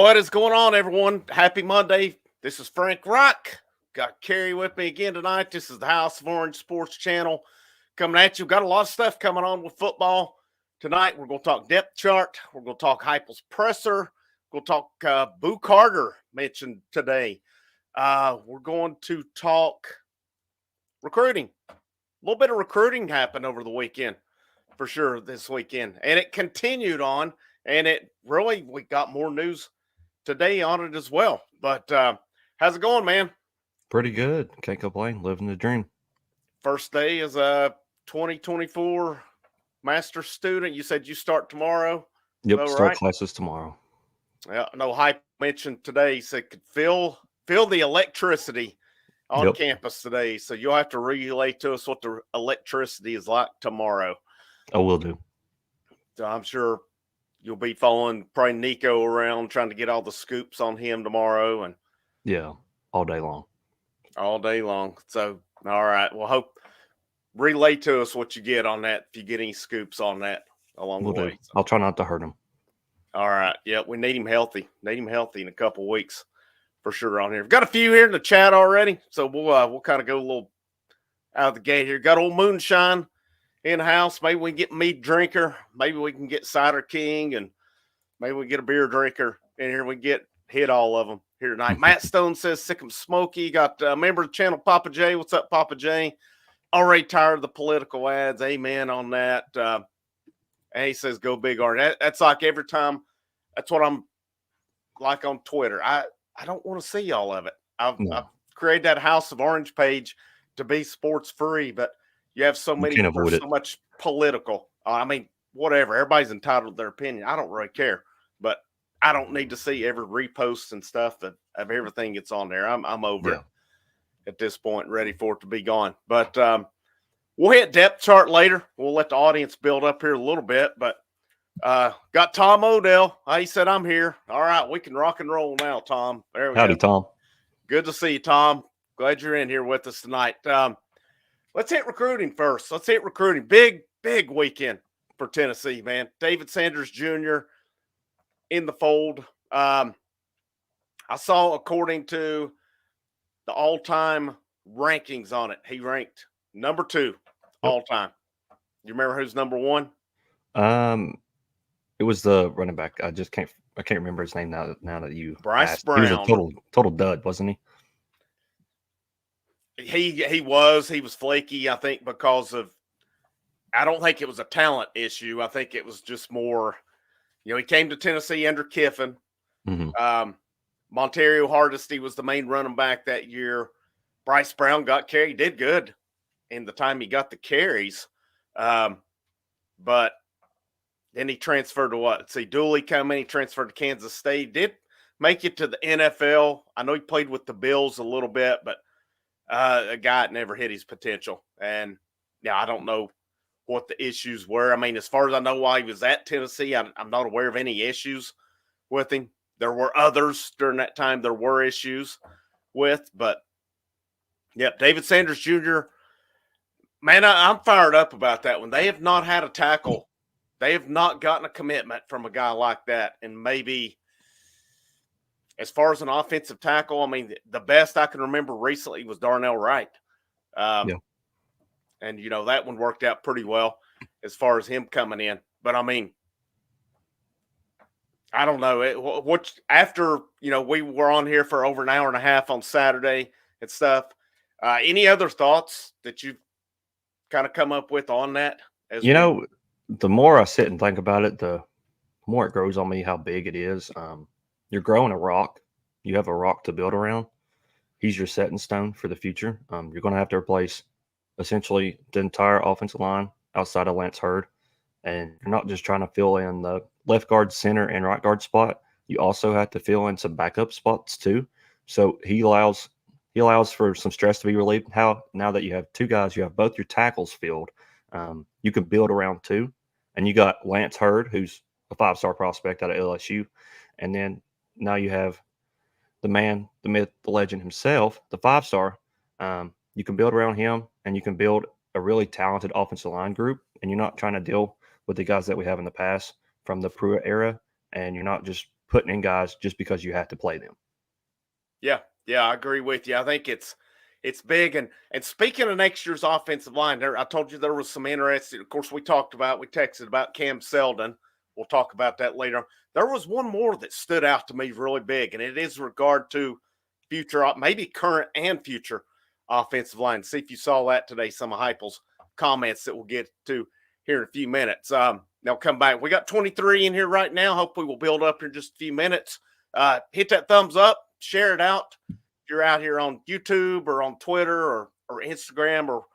What is going on, everyone? Happy Monday. This is Frank Rock. Got Carrie with me again tonight. This is the House of Orange Sports Channel coming at you. Got a lot of stuff coming on with football tonight. We're going to talk depth chart. We're going to talk Heupel's presser. We'll talk Boo Carter mentioned today. We're going to talk recruiting. A little bit of recruiting happened over the weekend, for sure, this weekend. And it continued on. And we got more news today on it as well. But how's it going, man? Pretty good. Can't complain. Living the dream. First day as a 2024 master student. You said you start tomorrow. Yep. All Start right. classes tomorrow. Yeah, no, Hype mentioned today. He said could feel the electricity on campus today. So you'll have to relay to us what the electricity is like tomorrow. I will do. So I'm sure you'll be following probably Nico around trying to get all the scoops on him tomorrow. And yeah, all day long. All day long. So, all right. Well, relay to us what you get on that if you get any scoops on that along the way. So. I'll try not to hurt him. All right. Yeah, we need him healthy. Need him healthy in a couple of weeks for sure on here. We've got a few here in the chat already, so we'll kind of go a little out of the gate here. Got old Moonshine in the house. Maybe we can get mead drinker. Maybe we can get Cider King, and maybe we get a beer drinker in here. We can hit all of them here tonight. Matt Stone says sick and smoky. Got a member of the channel, Papa J. What's up, Papa J? Already tired of the political ads. Amen on that. And he says go big Orange. That's like every time. That's what I'm like on Twitter. I don't want to see all of it. I've created that House of Orange page to be sports free, but you have so many, so much political. I mean, whatever. Everybody's entitled to their opinion. I don't really care, but I don't need to see every repost and stuff of everything that's on there. I'm over it at this point, ready for it to be gone. But we'll hit depth chart later. We'll let the audience build up here a little bit. But got Tom Odell. He said, I'm here. All right, we can rock and roll now, Tom. There we go. Howdy, Tom. Good to see you, Tom. Glad you're in here with us tonight. Let's hit recruiting first. Let's hit recruiting. Big weekend for Tennessee, man. David Sanders Jr. in the fold. I saw, according to the all-time rankings on it, he ranked number 2 all-time. You remember who's number 1? It was the running back. I can't remember his name now that you Bryce asked. Brown. He was a total dud, wasn't he? He was flaky, I think, because of, I don't think it was a talent issue. I think it was just more, he came to Tennessee under Kiffin. Mm-hmm. Montario Hardesty was the main running back that year. Bryce Brown got carried, did good in the time he got the carries. But then he transferred to what? See, Dooley come in, he transferred to Kansas State, did make it to the NFL. I know he played with the Bills a little bit, but a guy that never hit his potential. And I don't know what the issues were. I mean, as far as I know, while he was at Tennessee, I'm not aware of any issues with him. There were others during that time there were issues with, but David Sanders Jr., man, I'm fired up about that one. They have not had a tackle. They have not gotten a commitment from a guy like that. And maybe as far as an offensive tackle, I mean, the best I can remember recently was Darnell Wright. And, that one worked out pretty well as far as him coming in. But, I mean, I don't know. After, we were on here for over an hour and a half on Saturday and stuff, any other thoughts that you've kind of come up with on that? The more I sit and think about it, the more it grows on me how big it is. You're growing a rock. You have a rock to build around. He's your setting stone for the future. You're going to have to replace essentially the entire offensive line outside of Lance Hurd. And you're not just trying to fill in the left guard, center, and right guard spot. You also have to fill in some backup spots too. So he allows for some stress to be relieved. Now that you have 2 guys, you have both your tackles filled. You can build around 2. And you got Lance Hurd, who's a 5-star prospect out of LSU. And then now you have the man, the myth, the legend himself, the 5-star. You can build around him, and you can build a really talented offensive line group. And you're not trying to deal with the guys that we have in the past from the Pruitt era. And you're not just putting in guys just because you have to play them. Yeah, I agree with you. I think it's big. And speaking of next year's offensive line, there I told you there was some interesting. Of course, we texted about Cam Seldon. We'll talk about that later. There was one more that stood out to me really big, and it is regard to future, maybe current and future offensive line. See if you saw that today. Some of Heupel's comments that we'll get to here in a few minutes. They'll come back. We got 23 in here right now. Hopefully, we'll build up in just a few minutes. Hit that thumbs up, share it out. If you're out here on YouTube or on Twitter or Instagram or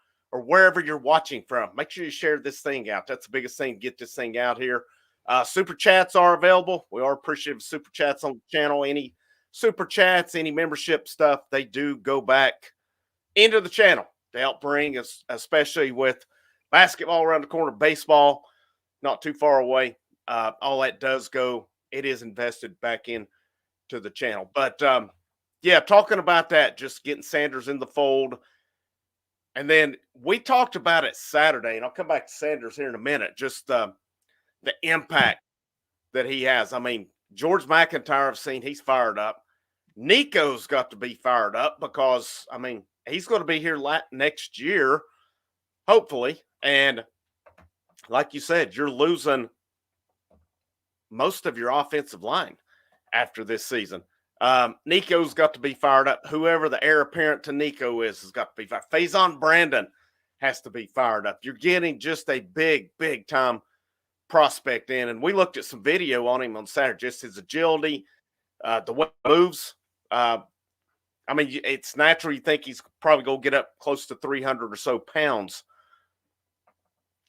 wherever you're watching from, make sure you share this thing out. That's the biggest thing. Get this thing out here. Super chats are available. We are appreciative of super chats on the channel. Any super chats, any membership stuff, they do go back into the channel to help bring us, especially with basketball around the corner, baseball not too far away. All that does go, it is invested back in to the channel. But yeah, talking about that, just getting Sanders in the fold. And then we talked about it Saturday, and I'll come back to Sanders here in a minute, just the impact that he has. I mean, George McIntyre, I've seen he's fired up. Nico's got to be fired up because, I mean, he's going to be here next year, hopefully. And like you said, you're losing most of your offensive line after this season. Nico's got to be fired up. Whoever the heir apparent to Nico is has got to be fired. Faison Brandon has to be fired up. You're getting just a big, big time prospect in. And we looked at some video on him on Saturday, just his agility, the way he moves. I mean, it's natural you think he's probably going to get up close to 300 or so pounds.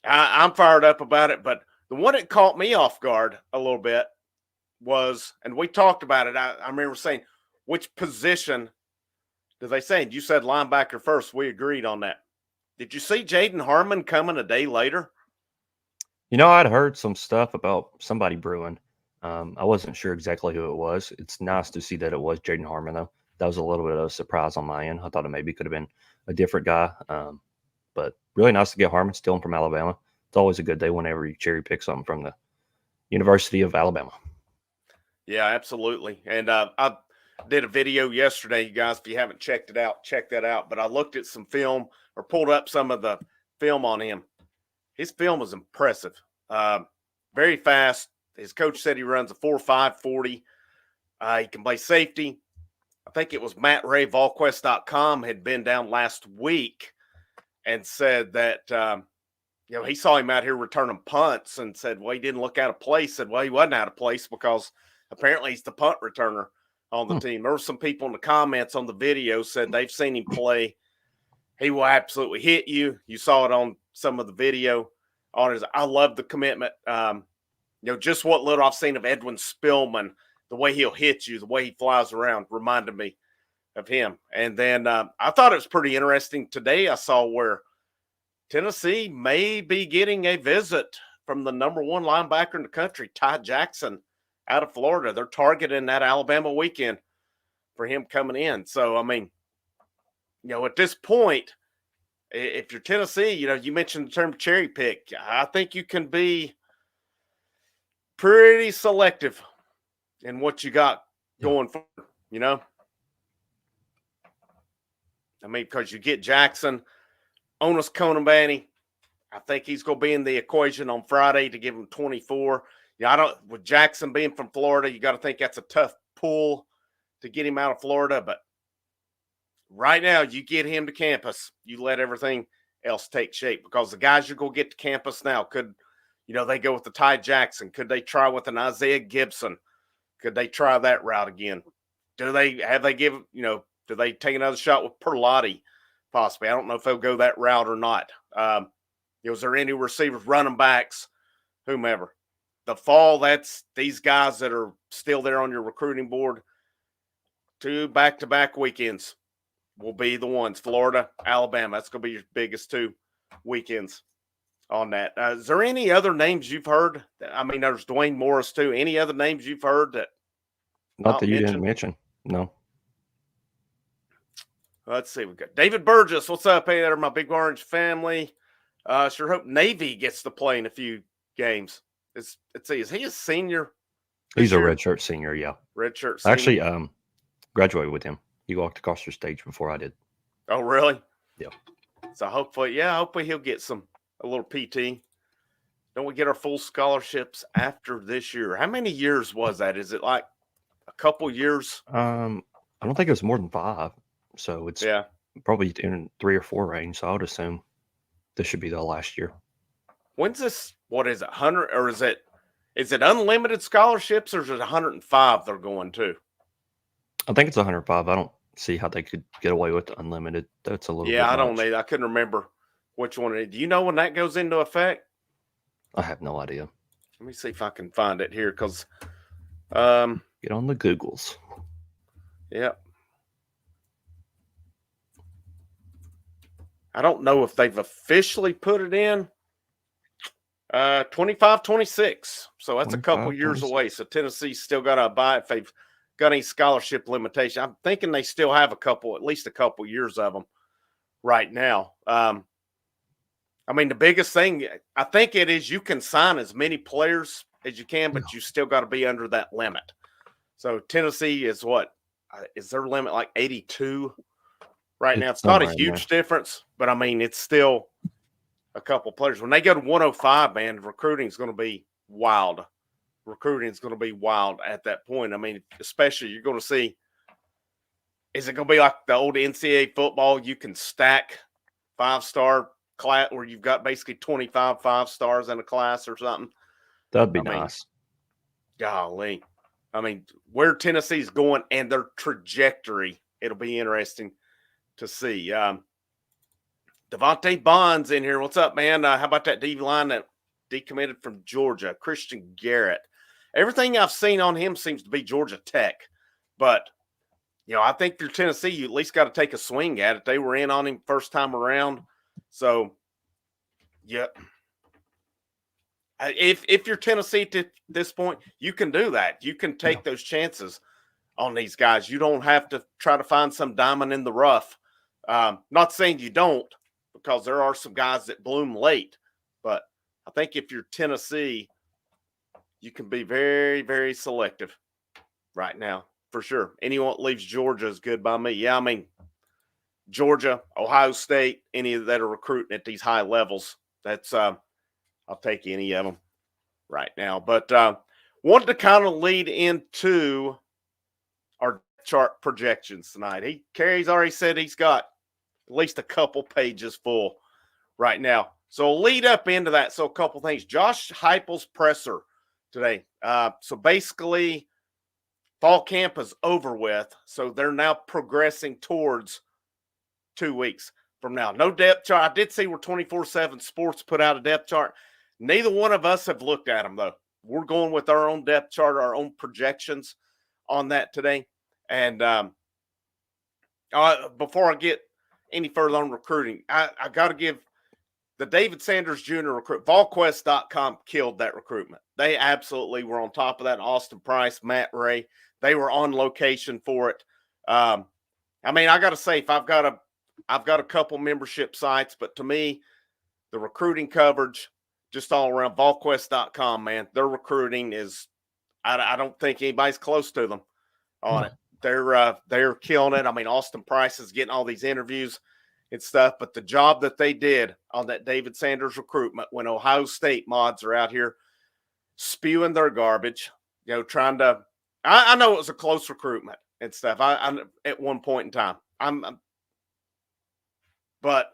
I'm fired up about it, but the one that caught me off guard a little bit was, and we talked about it, I remember saying, which position did they say? You said linebacker first. We agreed on that. Did you see Jaden Harmon coming a day later? You know, I'd heard some stuff about somebody brewing. I wasn't sure exactly who it was. It's nice to see that it was Jaden Harmon, though. That was a little bit of a surprise on my end. I thought it maybe could have been a different guy. But really nice to get Harmon stealing from Alabama. It's always a good day whenever you cherry pick something from the University of Alabama. Yeah, absolutely. And I did a video yesterday, you guys. If you haven't checked it out, check that out. But I looked at some film or pulled up some of the film on him. His film is impressive. Very fast. His coach said he runs a 4.5 40. He can play safety. I think it was Matt Ray, VolQuest.com, had been down last week and said that, he saw him out here returning punts and said, well, he didn't look out of place. Said, well, he wasn't out of place because apparently he's the punt returner on the team. There were some people in the comments on the video said they've seen him play. He will absolutely hit you. You saw it on some of the video on his. I love the commitment. Just what little I've seen of Edwin Spillman, the way he'll hit you, the way he flies around, reminded me of him. And then I thought it was pretty interesting today. I saw where Tennessee may be getting a visit from the number one linebacker in the country, Ty Jackson, out of Florida. They're targeting that Alabama weekend for him coming in. So, I mean, at this point, if you're Tennessee, you mentioned the term cherry pick. I think you can be pretty selective in what you got going for, I mean, because you get Jackson, Onis Konabani. I think he's going to be in the equation on Friday to give him 24. With Jackson being from Florida, you got to think that's a tough pull to get him out of Florida. But right now, you get him to campus, you let everything else take shape, because the guys you're going to get to campus now could, they go with the Ty Jackson. Could they try with an Isaiah Gibson? Could they try that route again? Do they take another shot with Perlotti? Possibly. I don't know if they'll go that route or not. Is there any receivers, running backs, whomever? The fall, that's these guys that are still there on your recruiting board. 2 back-to-back weekends will be the ones. Florida, Alabama. That's going to be your biggest 2 weekends on that. Is there any other names you've heard? I mean, there's Dwayne Morris, too. Any other names you've heard that? Not that you didn't mention. No. Let's see. We've got David Burgess. What's up? Hey there, my Big Orange family. Sure hope Navy gets to play in a few games. Let's see. Is he a senior? He's a year? redshirt senior, yeah. Redshirt I senior. actually graduated with him. He walked across the stage before I did. Oh, really? Yeah. So hopefully he'll get a little PT. Don't we get our full scholarships after this year? How many years was that? Is it like a couple years? I don't think it was more than 5, so it's Yeah. probably in 3 or 4 range. So I would assume this should be the last year. When's this? What is it? 100 or is it unlimited scholarships or is it 105 they're going to? I think it's 105. I don't see how they could get away with unlimited. That's a little Yeah, bit I don't much. need. I couldn't remember which one it is. Do you know when that goes into effect? I have no idea. Let me see if I can find it here because Get on the Googles. Yep. I don't know if they've officially put it in. 25, 26. So that's a couple 25, years 26. away. So Tennessee's still got to buy if they've got any scholarship limitation. I'm thinking they still have at least a couple years of them right now. I mean, the biggest thing I think it is you can sign as many players as you can, but you still got to be under that limit. So Tennessee is what? Is their limit like 82 right now? It's not a huge difference, but I mean, it's still a couple players. When they go to 105, man, recruiting is going to be wild. Recruiting is going to be wild at that point. I mean, especially you're going to see, is it going to be like the old NCAA football? You can stack 5-star class where you've got basically 25 5-stars in a class or something. That'd be nice. Golly. I mean, where Tennessee's going and their trajectory, it'll be interesting to see. Devontae Bond's in here. What's up, man? How about that D line that decommitted from Georgia, Christian Garrett? Everything I've seen on him seems to be Georgia Tech. But, I think if you're Tennessee, you at least got to take a swing at it. They were in on him first time around. So, yeah. If you're Tennessee to this point, you can do that. You can take those chances on these guys. You don't have to try to find some diamond in the rough. Not saying you don't, because there are some guys that bloom late. But I think if you're Tennessee, you can be very, very selective right now, for sure. Anyone that leaves Georgia is good by me. Yeah, I mean, Georgia, Ohio State, any that are recruiting at these high levels, that's I'll take any of them right now. But wanted to kind of lead into our chart projections tonight. Carey's already said he's got at least a couple pages full right now. So we'll lead up into that. So a couple things. Josh Heupel's presser today. So basically, fall camp is over with. So they're now progressing towards 2 weeks from now. No depth chart. I did see where 24/7 Sports put out a depth chart. Neither one of us have looked at them, though. We're going with our own depth chart, our own projections on that today. And before I get any further on recruiting, I got to give the David Sanders Jr. recruit. VolQuest.com killed that recruitment. They absolutely were on top of that. Austin Price, Matt Ray, they were on location for it. I mean, I got to say, if I've got a couple membership sites, but to me, the recruiting coverage, just all around VolQuest.com, man, their recruiting is, I don't think anybody's close to them on it. They're killing it. I mean, Austin Price is getting all these interviews and stuff, but the job that they did on that David Sanders recruitment when Ohio State mods are out here spewing their garbage, trying to, I know it was a close recruitment and stuff. I'm at one point in time, but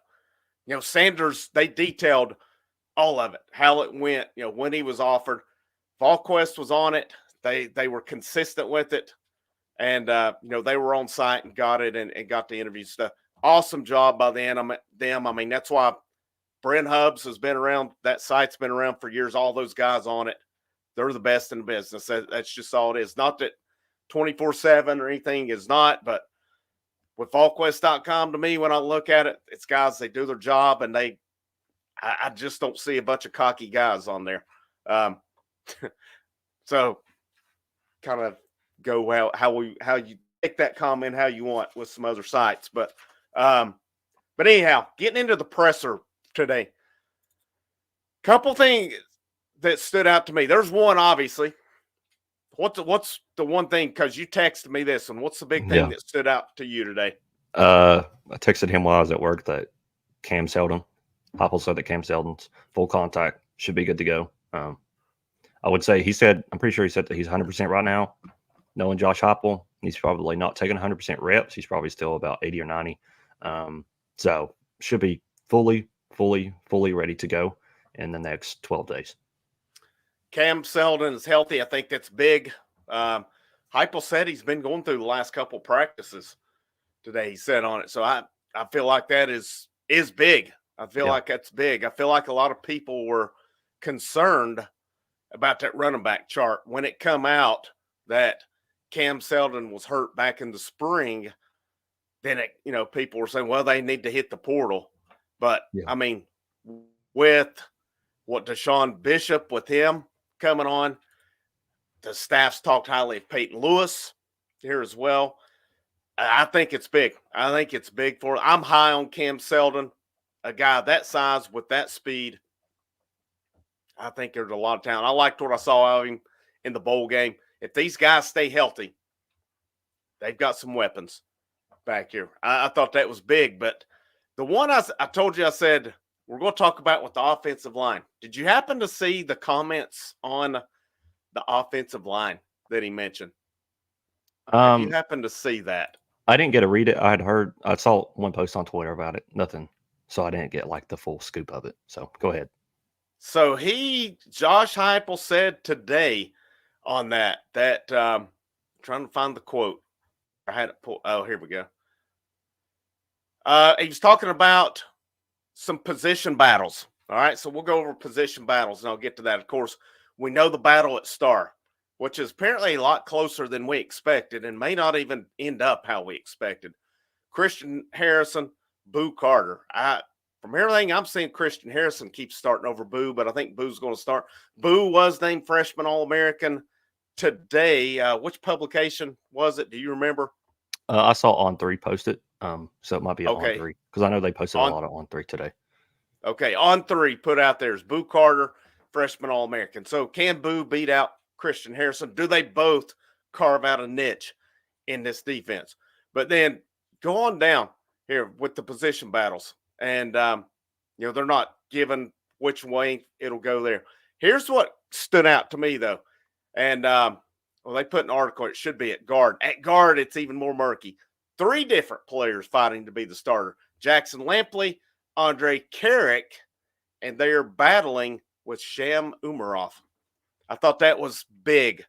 Sanders, they detailed all of it, how it went, when he was offered. VolQuest was on it. They were consistent with it. And, they were on site and got it and got the interview stuff. Awesome job by them. I mean, that's why Brent Hubbs has been around. That site's been around for years. All those guys on it, they're the best in the business. That's just all it is. Not that 24/7 or anything is not, but with VolQuest.com, to me, when I look at it, it's guys, they do their job, and I just don't see a bunch of cocky guys on there. So kind of go how you take that comment how you want with some other sites. But anyhow, getting into the presser today. Couple things that stood out to me. There's one, obviously. What's the one thing, because you texted me this, and what's the big thing Yeah. that stood out to you today? I texted him while I was at work that Cam Seldon, Heupel said that Cam Seldon's full contact, should be good to go. I would say I'm pretty sure he said that he's 100% right now. Knowing Josh Heupel, he's probably not taking 100% reps. He's probably still about 80 or 90. So should be fully ready to go in the next 12 days. Cam Seldon is healthy. I think that's big. Heupel said he's been going through the last couple practices today. He said on it. So I feel like that is big. I feel like that's big. I feel like a lot of people were concerned about that running back chart when it come out that Cam Seldon was hurt back in the spring. Then people were saying, well, they need to hit the portal. But I mean, with what Deshaun Bishop, with him coming on, the staff's talked highly of Peyton Lewis here as well. I think it's big. I think it's big for. I'm high on Cam Seldon, a guy that size with that speed. I think there's a lot of talent. I liked what I saw of him in the bowl game. If these guys stay healthy, they've got some weapons back here. I thought that was big. But the one I told you, I said, we're going to talk about with the offensive line. Did you happen to see the comments on the offensive line that he mentioned? Have you happened to see that? I didn't get to read it. I saw one post on Twitter about it. Nothing. So I didn't get like the full scoop of it. So go ahead. So Josh Heupel said today on that trying to find the quote. I had it pulled. Oh, here we go. He was talking about some position battles. All right, so we'll go over position battles, and I'll get to that. Of course, we know the battle at Star, which is apparently a lot closer than we expected and may not even end up how we expected. Christian Harrison, Boo Carter. From everything I'm seeing, Christian Harrison keeps starting over Boo, but I think Boo's going to start. Boo was named Freshman All-American today. Which publication was it? Do you remember? I saw On3 post it. So it might be Okay. On3 because I know they posted a lot of On3 today. Okay, On3 put out there is Boo Carter, Freshman All-American. So can Boo beat out Christian Harrison? Do they both carve out a niche in this defense? But then go on down here with the position battles. And, they're not given which way it'll go there. Here's what stood out to me, though. And, they put an article, it should be at guard. At guard, it's even more murky. 3 different players fighting to be the starter. Jackson Lampley, Andre Carrick, and they are battling with Sham Umaroff. I thought that was big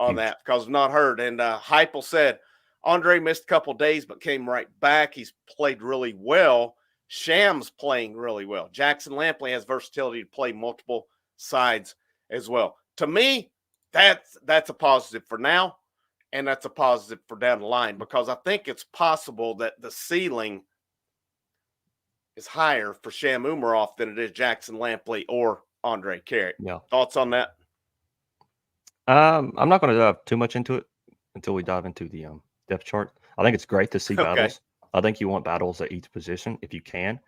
on that because I'm not heard. And Heupel said Andre missed a couple days but came right back. He's played really well. Sham's playing really well. Jackson Lampley has versatility to play multiple sides as well. To me, that's a positive for now, and that's a positive for down the line because I think it's possible that the ceiling is higher for Sham Umaroff than it is Jackson Lampley or Andre Carrick. Yeah. Thoughts on that? I'm not going to dive too much into it until we dive into the depth chart. I think it's great to see battles. I think you want battles at each position if you can.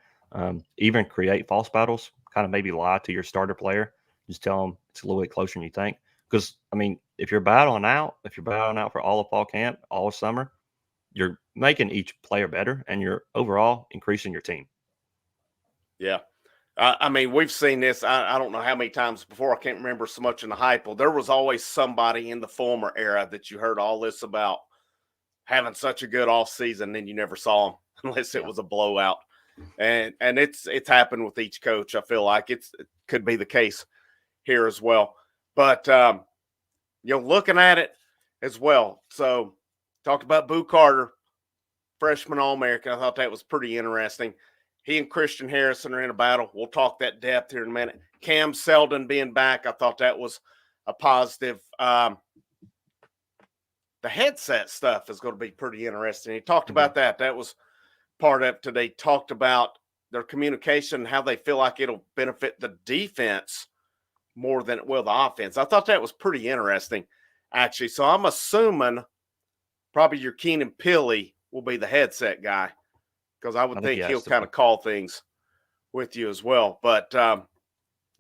Even create false battles, kind of maybe lie to your starter player. Just tell them it's a little bit closer than you think. Because, I mean, if you're battling out for all of fall camp, all of summer, you're making each player better and you're overall increasing your team. Yeah. I mean, we've seen this. I don't know how many times before. I can't remember so much in the Heupel. There was always somebody in the former era that you heard all this about having such a good off season, and you never saw them unless it was a blowout. And it's happened with each coach. I feel like it could be the case here as well. But looking at it as well. So talked about Boo Carter, freshman All-American. I thought that was pretty interesting. He and Christian Harrison are in a battle. We'll talk that depth here in a minute. Cam Seldon being back, I thought that was a positive. The headset stuff is going to be pretty interesting. He talked about that. That was part of today. Talked about their communication, how they feel like it'll benefit the defense more than it will the offense. I thought that was pretty interesting, actually. So I'm assuming probably your Keenan Pili will be the headset guy because I would think he'll kind of call things with you as well. But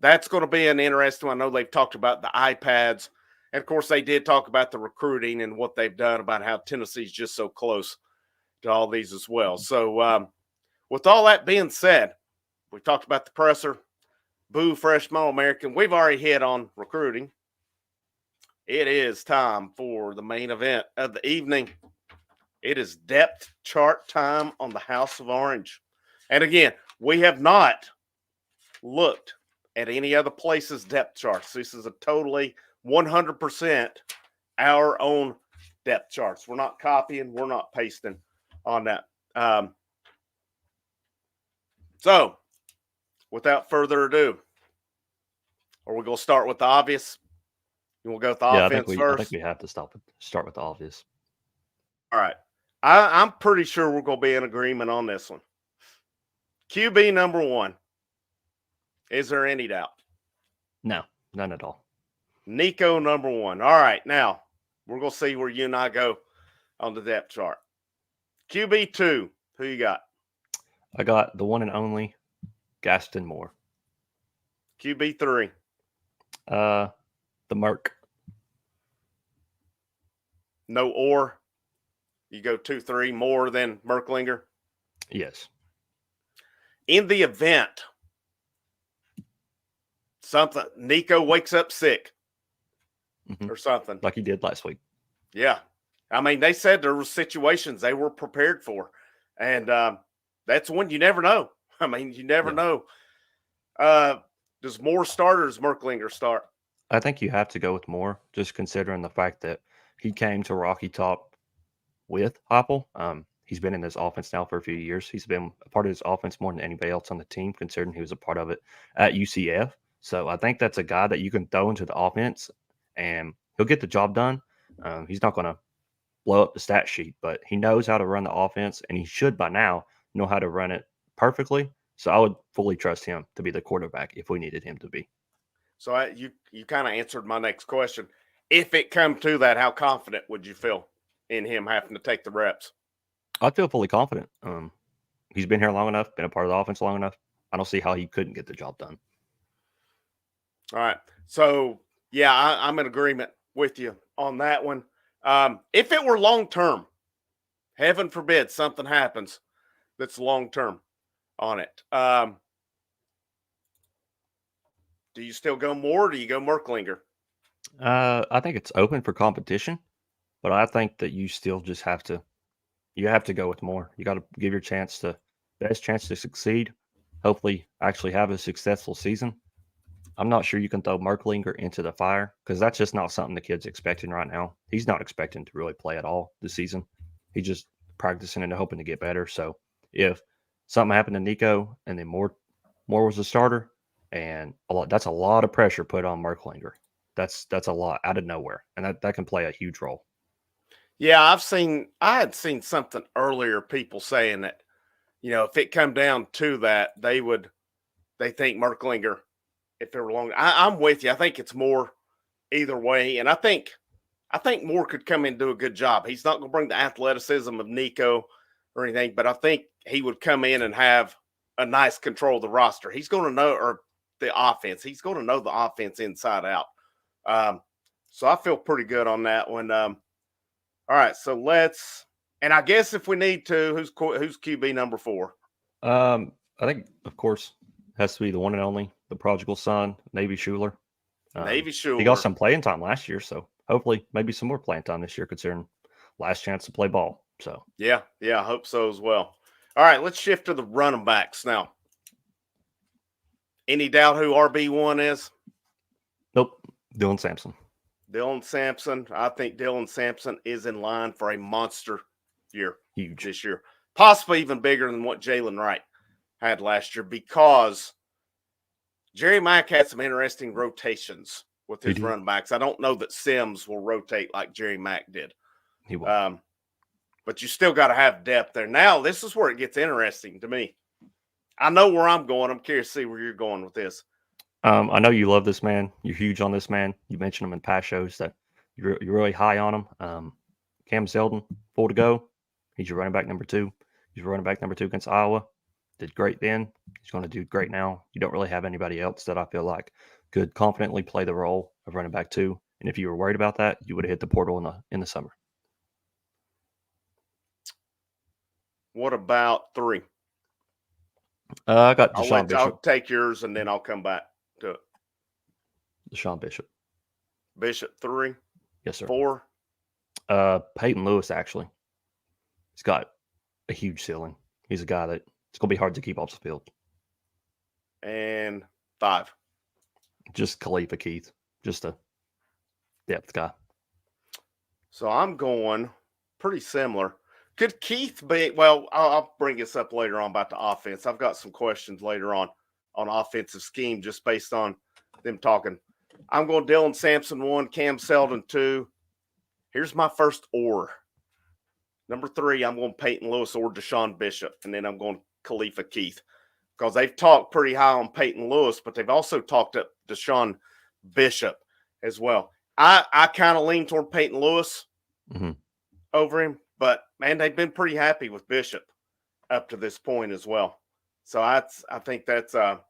that's going to be an interesting one. I know they've talked about the iPads And of course, they did talk about the recruiting and what they've done about how Tennessee's just so close to all these as well. So, with all that being said, we talked about the presser, boo, freshman All-American. We've already hit on recruiting. It is time for the main event of the evening. It is depth chart time on the House of Orange. And again, we have not looked at any other place's depth charts. This is a totally 100% our own depth charts. We're not copying, we're not pasting on that. So, without further ado, are we going to start with the obvious? You want to go with the offense first? I think we have to start with the obvious. All right. I'm pretty sure we're going to be in agreement on this one. QB number 1. Is there any doubt? No, none at all. Nico number 1. All right. Now, we're going to see where you and I go on the depth chart. QB 2. Who you got? I got the one and only Gaston Moore. QB 3. The Merc. No or. You go 2-3 more than Merklinger? Yes. In the event Nico wakes up sick or something. Like he did last week. Yeah. I mean, they said there were situations they were prepared for. And that's when you never know. I mean, you never know. Does Moore start or does Merklinger start? I think you have to go with Moore, just considering the fact that he came to Rocky Top with Heupel. He's been in this offense now for a few years. He's been a part of this offense more than anybody else on the team, considering he was a part of it at UCF. So I think that's a guy that you can throw into the offense, and he'll get the job done. He's not going to blow up the stat sheet, but he knows how to run the offense, and he should by now know how to run it perfectly. So I would fully trust him to be the quarterback if we needed him to be. So you kind of answered my next question. If it come to that, how confident would you feel in him having to take the reps? I feel fully confident. He's been here long enough, been a part of the offense long enough. I don't see how he couldn't get the job done. All right. So, yeah, I'm in agreement with you on that one. If it were long-term, heaven forbid something happens that's long-term on it. Do you still go Moore or do you go Merklinger? I think it's open for competition, but I think that you still just have to go with Moore. You got to give your best chance to succeed. Hopefully, actually have a successful season. I'm not sure you can throw Merklinger into the fire because that's just not something the kid's expecting right now. He's not expecting to really play at all this season. He's just practicing and hoping to get better. So if something happened to Nico and then Moore was a starter, and that's a lot of pressure put on Merklinger. That's a lot out of nowhere, and that can play a huge role. Yeah, I had seen something earlier, people saying that, if it come down to that, they think Merklinger, if they were long. I'm with you. I think it's Moore either way. And I think Moore could come in and do a good job. He's not going to bring the athleticism of Nico or anything, but I think he would come in and have a nice control of the roster. He's going to know, or the offense. He's going to know the offense inside out. So I feel pretty good on that one. All right, so and I guess if we need to, who's QB number 4? I think, of course, has to be the one and only, the prodigal son, Navy Schuler. Navy Schuler. He got some playing time last year, so hopefully maybe some more playing time this year, considering last chance to play ball. So yeah, I hope so as well. All right, let's shift to the running backs now. Any doubt who RB1 is? Nope, Dylan Sampson. Dylan Sampson. I think Dylan Sampson is in line for a monster year. Huge this year. Possibly even bigger than what Jalen Wright had last year, because Jerry Mack had some interesting rotations with his running backs. I don't know that Sims will rotate like Jerry Mack did. He will. But you still got to have depth there. Now, this is where it gets interesting to me. I know where I'm going. I'm curious to see where you're going with this. I know you love this man. You're huge on this man. You mentioned him in past shows that you're really high on him. Cam Zeldin, full to go. He's your running back number 2. He's running back number 2 against Iowa. Did great then. He's going to do great now. You don't really have anybody else that I feel like could confidently play the role of running back 2 And if you were worried about that, you would have hit the portal in the summer. What about 3? I got Deshaun Bishop. I'll take yours and then I'll come back to it. Deshaun Bishop. Bishop 3. Yes, sir. 4. Peyton Lewis, actually. He's got a huge ceiling. He's a guy that it's going to be hard to keep off the field. And 5. Just Khalifa Keith. Just a depth guy. So I'm going pretty similar. Could Keith be? Well, I'll bring this up later on about the offense. I've got some questions later on offensive scheme just based on them talking. I'm going Dylan Sampson 1, Cam Seldon 2. Here's my first or. Number 3, I'm going Peyton Lewis or Deshaun Bishop. And then I'm going Khalifa Keith. Because they've talked pretty high on Peyton Lewis, but they've also talked up Deshaun Bishop as well. I kind of lean toward Peyton Lewis over him. But, man, they've been pretty happy with Bishop up to this point as well. So I think that's that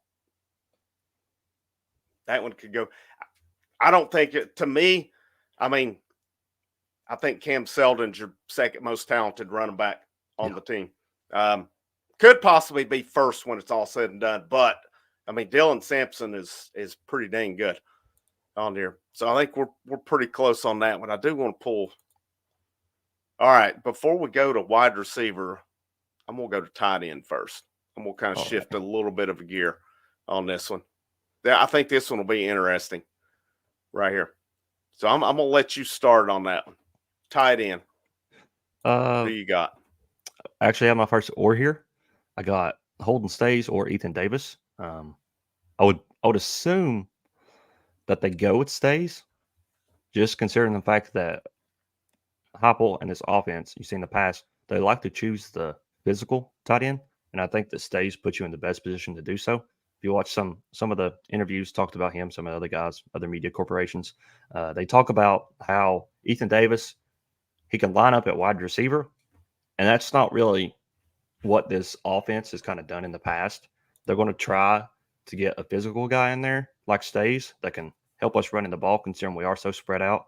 one could go. I don't think it – to me, I mean, I think Cam Seldon's your second most talented running back on the team. Could possibly be first when it's all said and done. But, I mean, Dylan Sampson is pretty dang good on here. So I think we're pretty close on that one. I do want to pull – all right, before we go to wide receiver, I'm going to go to tight end first. I'm going to kind of shift a little bit of a gear on this one. I think this one will be interesting right here. So I'm going to let you start on that one. Tight end. Who you got? Actually, I have my first or here. I got Holden Stays or Ethan Davis. I would assume that they go with Stays, just considering the fact that Heupel and his offense, you've seen in the past, they like to choose the physical tight end, and I think that Stays put you in the best position to do so. If you watch some of the interviews talked about him, some of the other guys, other media corporations, they talk about how Ethan Davis, he can line up at wide receiver, and that's not really what this offense has kind of done in the past. They're going to try to get a physical guy in there like Stays that can help us running the ball, considering we are so spread out.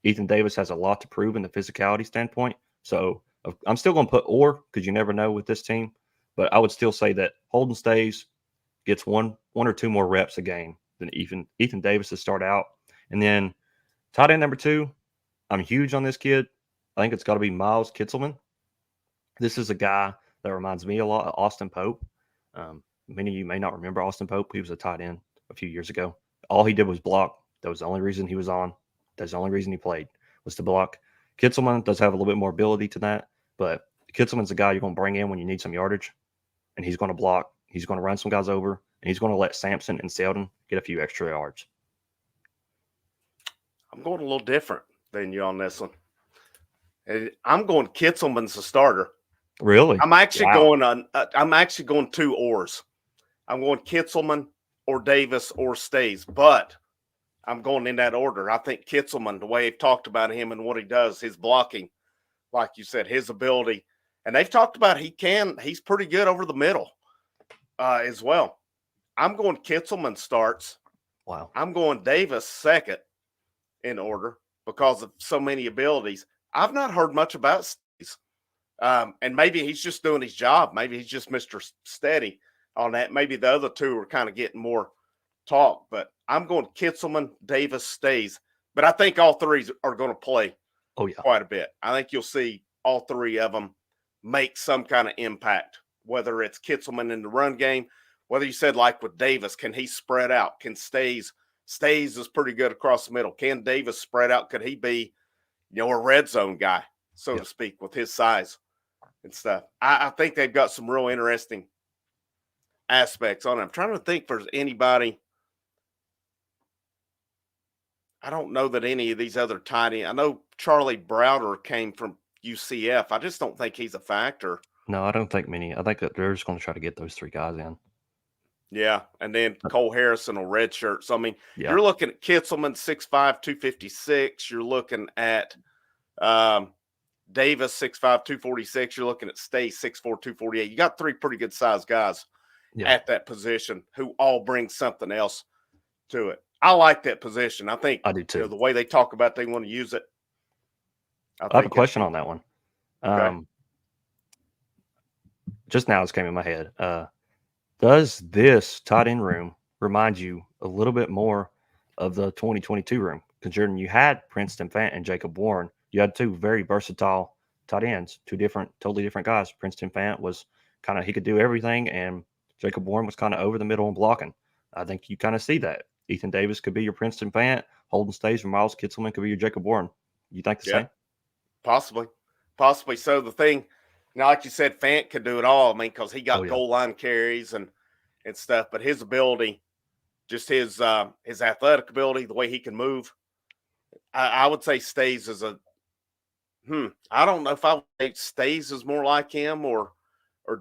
Ethan Davis has a lot to prove in the physicality standpoint. So I'm still going to put or because you never know with this team. But I would still say that Holden Stays gets one or two more reps a game than Ethan Davis to start out. And then tight end number 2, I'm huge on this kid. I think it's got to be Miles Kitselman. This is a guy that reminds me a lot of Austin Pope. Many of you may not remember Austin Pope. He was a tight end a few years ago. All he did was block. That was the only reason he was on. That's the only reason he played was to block. Kitselman does have a little bit more ability to that, but Kitselman's the guy you're going to bring in when you need some yardage, and he's going to block. He's going to run some guys over, and he's going to let Sampson and Seldon get a few extra yards. I'm going a little different than you on this one. I'm going Kitselman's the starter. Really? I'm actually going 2 ors. I'm going Kitselman or Davis or Stays, but I'm going in that order. I think Kitselman, the way they've talked about him and what he does, his blocking, like you said, his ability, and they've talked about he's pretty good over the middle as well. I'm going Kitselman starts. Wow. I'm going Davis second in order because of so many abilities. I've not heard much about Stays. And maybe he's just doing his job. Maybe he's just Mr. Steady on that. Maybe the other 2 are kind of getting more talk, but I'm going Kitselman, Davis, Stays. But I think all 3 are going to play quite a bit. I think you'll see all 3 of them make some kind of impact, whether it's Kitselman in the run game, whether you said like with Davis, can he spread out? Can Stays is pretty good across the middle. Can Davis spread out? Could he be, a red zone guy, so to speak, with his size and stuff? I think they've got some real interesting aspects on it. I'm trying to think if there's anybody. I don't know that any of these other tight ends. I know Charlie Browder came from UCF. I just don't think he's a factor. No, I don't think many. I think that they're just going to try to get those 3 guys in. Yeah, and then Cole Harrison will redshirt. So, I mean, you're looking at Kitselman, 6'5", 256. You're looking at Davis, 6'5", 246. You're looking at Stays, 6'4", 248. You got 3 pretty good-sized guys at that position who all bring something else to it. I like that position. I think I do too. the way they talk about they want to use it. I have a question on that one. Okay. Just now it's came in my head. Does this tight end room remind you a little bit more of the 2022 room? Considering you had Princeton Fant and Jacob Warren, you had two very versatile tight ends, totally different guys. Princeton Fant was kind of, he could do everything, and Jacob Warren was kind of over the middle and blocking. I think you kind of see that. Ethan Davis could be your Princeton Fant. Holden Stays or Miles Kitselman could be your Jacob Warren. You think the same? Possibly. So the thing, now, like you said, Fant could do it all. I mean, because he got goal line carries and stuff, but his ability, just his athletic ability, the way he can move, I would say Stays is I don't know if I would say Stays is more like him or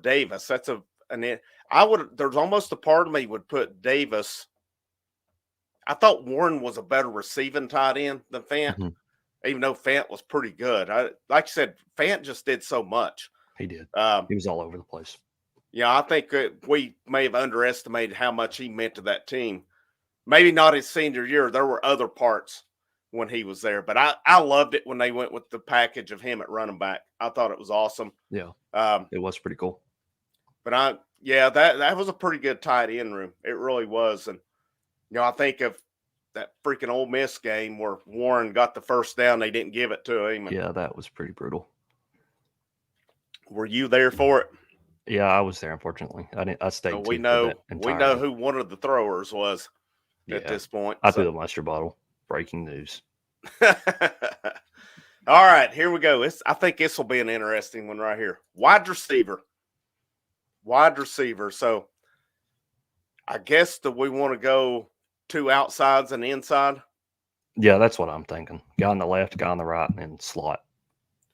Davis. That's there's almost a part of me would put Davis. I thought Warren was a better receiving tight end than Fant. Mm-hmm. Even though Fant was pretty good. Like you said, Fant just did so much. He did. He was all over the place. Yeah, I think we may have underestimated how much he meant to that team. Maybe not his senior year. There were other parts when he was there. But I loved it when they went with the package of him at running back. I thought it was awesome. Yeah, it was pretty cool. But that was a pretty good tight end room. It really was. And, I think of that freaking Ole Miss game where Warren got the first down. They didn't give it to him. Yeah, that was pretty brutal. Were you there for it? Yeah, I was there. Unfortunately, I stayed. So we know who one of the throwers was at this point. I threw the mustard bottle. Breaking news. All right, here we go. I think this will be an interesting one right here. Wide receiver. So I guess that we want to go two outsides and inside. Yeah, that's what I'm thinking. Guy on the left, guy on the right, and slot.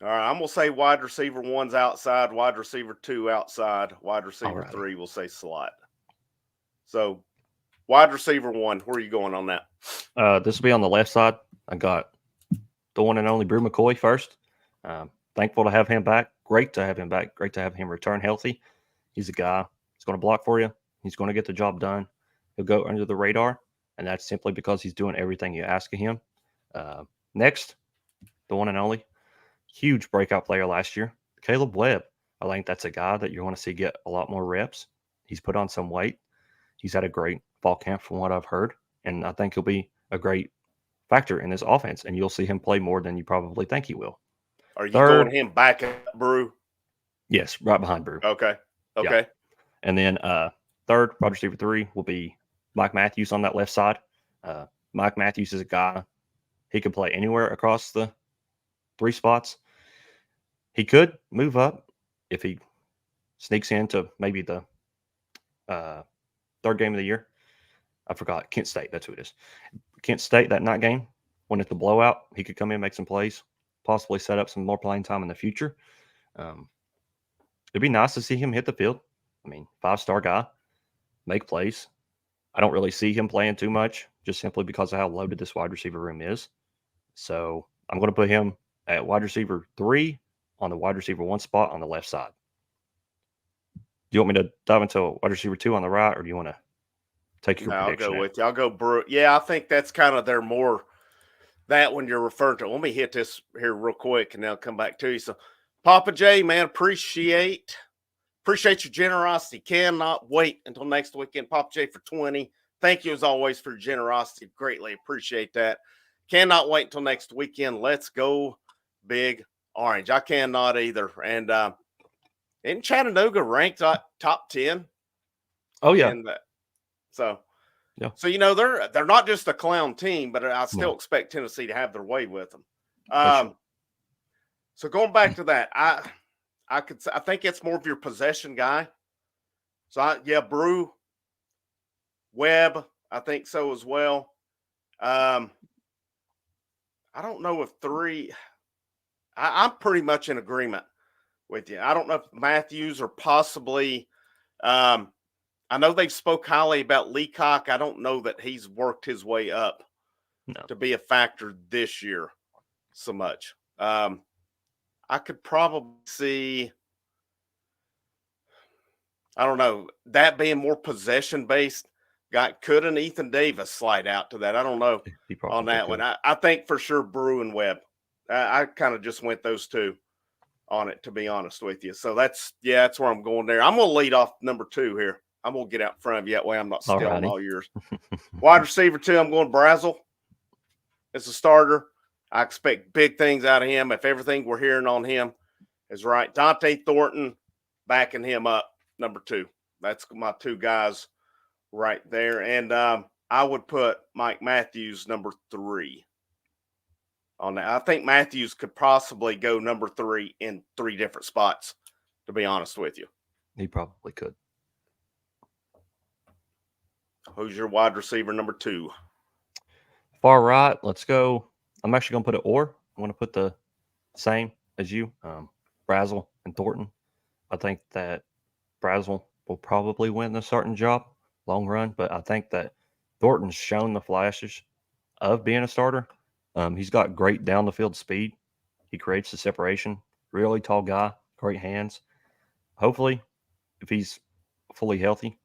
All right, I'm going to say wide receiver 1's outside, wide receiver 2 outside, wide receiver 3 will say slot. So wide receiver 1, where are you going on that? This will be on the left side. I got the one and only Brew McCoy first. Thankful to have him back. Great to have him back. Great to have him return healthy. He's a guy who's going to block for you. He's going to get the job done. He'll go under the radar, and that's simply because he's doing everything you ask of him. Next, the one and only, huge breakout player last year, Caleb Webb. I think that's a guy that you want to see get a lot more reps. He's put on some weight. He's had a great fall camp from what I've heard, and I think he'll be a great factor in this offense, and you'll see him play more than you probably think he will. Are you going him back at Brew? Yes, right behind Brew. Okay. Yeah. And then third, wide receiver 3 will be Mike Matthews on that left side. Mike Matthews is a guy, he can play anywhere across the 3 spots. He could move up if he sneaks into maybe the third game of the year. I forgot. Kent State, that's who it is. Kent State, that night game, when it's the blowout, he could come in, make some plays, possibly set up some more playing time in the future. It'd be nice to see him hit the field. I mean, 5-star guy, make plays. I don't really see him playing too much, just simply because of how loaded this wide receiver room is. So I'm going to put him at wide receiver 3 on the wide receiver 1 spot on the left side. Do you want me to dive into wide receiver 2 on the right, or do you want to take your prediction? I'll go with you. I'll go Brew. Yeah, I think that's kind of their more that when you're referring to. Let me hit this here real quick, and then I'll come back to you. So, Papa J, man, appreciate your generosity. Cannot wait until next weekend. Papa J for 20. Thank you as always for your generosity. Greatly appreciate that. Cannot wait until next weekend. Let's go Big Orange. I cannot either. And in Chattanooga ranked top 10. Oh yeah. So they're not just a clown team, but I still expect Tennessee to have their way with them. Sure. So going back to that, I think it's more of your possession guy. So Brew, Webb, I think so as well. I don't know if 3. I'm pretty much in agreement with you. I don't know if Matthews or possibly. I know they've spoke highly about Leacock. I don't know that he's worked his way up to be a factor this year so much. I could probably see, I don't know, that being more possession based. Could an Ethan Davis slide out to that? I don't know He on probably that could. one. I think for sure Brew and Webb. I kind of just went those two on it, to be honest with you. So that's where I'm going there. I'm going to lead off number 2 here. I'm going to get out in front of you. That way I'm not stealing Alrighty. all yours. Wide receiver 2, I'm going Brazel as a starter. I expect big things out of him if everything we're hearing on him is right. Dante Thornton backing him up, number 2. That's my 2 guys right there. And I would put Mike Matthews number 3 on that. I think Matthews could possibly go number 3 in 3 different spots, to be honest with you. He probably could. Who's your wide receiver number 2? Far right, let's go. I'm actually going to put it or. I'm going to put the same as you, Brazel and Thornton. I think that Brazel will probably win the starting job long run, but I think that Thornton's shown the flashes of being a starter. He's got great down the field speed. He creates the separation. Really tall guy, great hands. Hopefully, if he's fully healthy,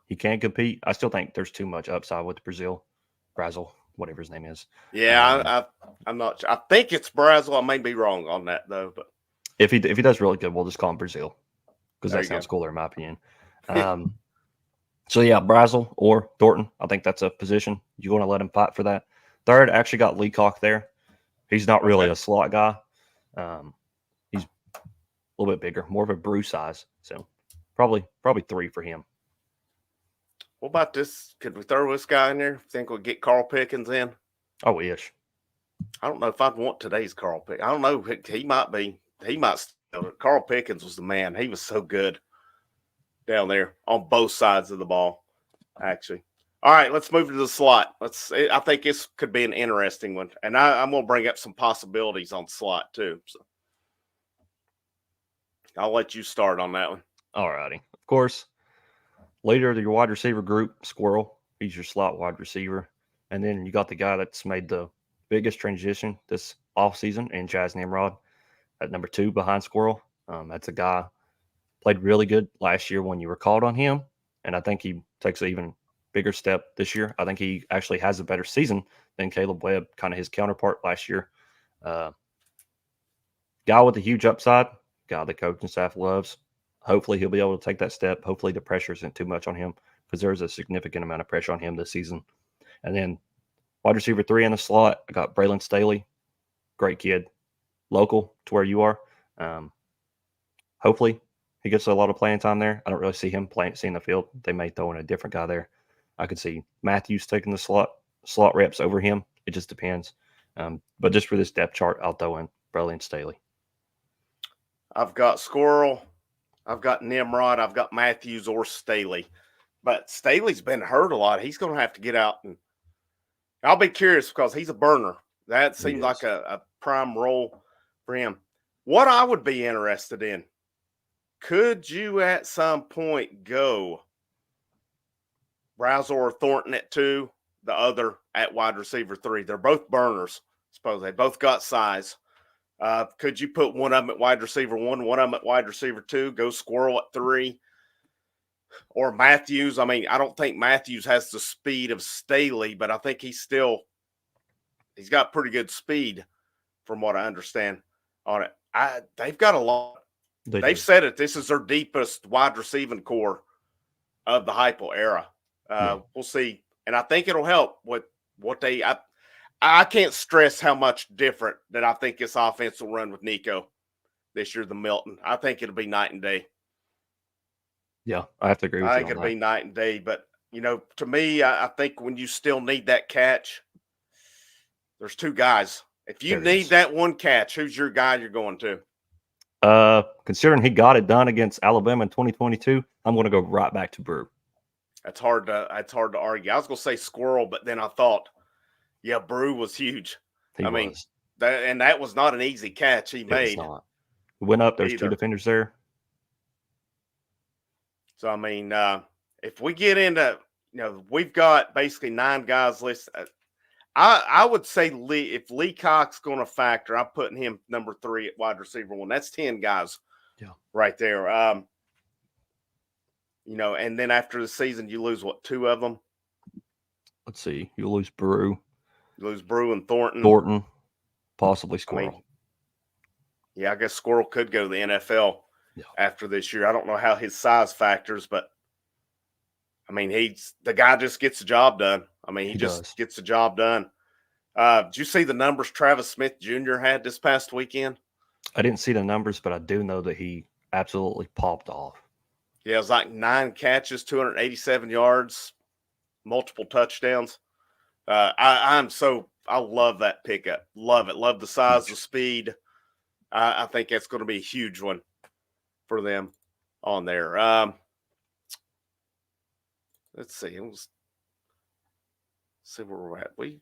he can compete. I still think there's too much upside with Brazel, whatever his name is. Yeah, I'm not sure. I think it's Brazel. I may be wrong on that though, but If he does really good, we'll just call him Brazil because there that you go. sounds cooler in my opinion. So yeah, Brazel or Thornton. I think that's a position you want to let him fight for that. Third, actually got Leacock there. He's not really Okay. a slot guy. He's a little bit bigger, more of a Brew size. So probably 3 for him. What about this? Could we throw this guy in there? Think we'll get Carl Pickens in? I wish. I don't know if I'd want today's Carl Pickens. I don't know. He might be. He might still. Carl Pickens was the man. He was so good down there on both sides of the ball, actually. All right, let's move to the slot. I think this could be an interesting one, and I'm going to bring up some possibilities on slot too. So I'll let you start on that one. All righty. Of course, leader of your wide receiver group, Squirrel. He's your slot wide receiver. And then you got the guy that's made the biggest transition this offseason in Jazz Nimrod at number 2 behind Squirrel. That's a guy played really good last year when you were called on him. And I think he takes an even bigger step this year. I think he actually has a better season than Caleb Webb, kind of his counterpart last year. Guy with a huge upside, guy the coaching staff loves. Hopefully he'll be able to take that step. Hopefully the pressure isn't too much on him because there's a significant amount of pressure on him this season. And then wide receiver 3 in the slot, I got Braylon Staley. Great kid. Local to where you are. Hopefully he gets a lot of playing time there. I don't really see him seeing the field. They may throw in a different guy there. I could see Matthews taking the slot reps over him. It just depends. But just for this depth chart, I'll throw in Braylon Staley. I've got Squirrel. I've got Nimrod. I've got Matthews or Staley. But Staley's been hurt a lot. He's going to have to get out. And I'll be curious because he's a burner. That seems like a prime role for him. What I would be interested in, could you at some point go Brazel or Thornton at 2, the other at wide receiver 3? They're both burners. I suppose they both got size. Could you put one of them at wide receiver 1, one of them at wide receiver 2, go Squirrel at 3? Or Matthews. I mean, I don't think Matthews has the speed of Staley, but I think he's got pretty good speed from what I understand on it. They've got a lot. They've said it. This is their deepest wide receiving core of the Heupel era. We'll see. And I think it'll help with what I can't stress how much different that I think this offense will run with Nico this year than Milton. I think it'll be night and day. Yeah, I have to agree with you. I think it'll be night and day. But, to me, I think when you still need that catch, there's 2 guys. If you need that one catch, who's your guy you're going to? Considering he got it done against Alabama in 2022, I'm going to go right back to Brew. That's hard to argue. I was going to say Squirrel, but then I thought, yeah, Brew was huge. That was not an easy catch he made. Not. Went up. There's 2 defenders there. So, if we get into, we've got basically 9 guys listed. I would say if Leacock's going to factor, I'm putting him number 3 at wide receiver 1. That's 10 guys right there. and then after the season, you lose what, 2 of them? Let's see. You'll lose Brew, You lose Brew and Thornton. possibly I mean, Squirrel. yeah, I guess Squirrel could go to the NFL after this year. I don't know how his size factors, but I mean, the guy just gets the job done. I mean, he just does. gets the job done. Did you see the numbers Travis Smith Jr. had this past weekend? I didn't see the numbers, but I do know that he absolutely popped off. Yeah, it was like 9 catches, 287 yards, multiple touchdowns. I love that pickup. Love it. Love the size, the speed. I think that's going to be a huge one for them on there. Let's see. Let's see where we're at. We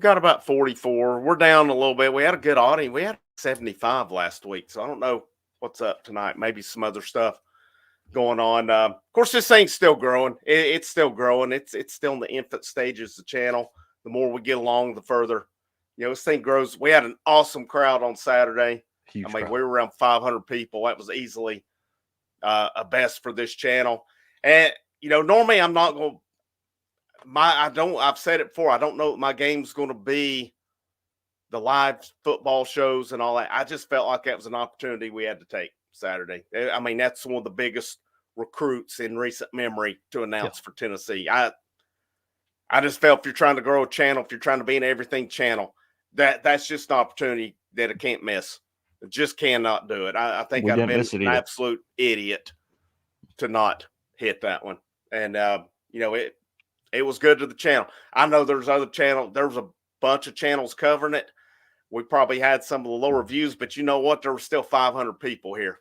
got about 44. We're down a little bit. We had a good audience. We had 75 last week, so I don't know what's up tonight. Maybe some other stuff going on. Of course, this thing's still growing. It's still growing. It's still in the infant stages of the channel. The more we get along, the further, this thing grows. We had an awesome crowd on Saturday. Huge crowd. We were around 500 people. That was easily a best for this channel. And normally I'm not going. I've said it before. I don't know what my game's going to be. The live football shows and all that. I just felt like that was an opportunity we had to take Saturday. I mean, that's one of the biggest recruits in recent memory to announce for Tennessee. I just felt if you're trying to grow a channel, if you're trying to be an everything channel, that's just an opportunity that I can't miss. I just cannot do it. I think I've been an absolute idiot to not hit that one. And it was good to the channel. I know there's other channel. There was a bunch of channels covering it. We probably had some of the lower views, but you know what? There were still 500 people here.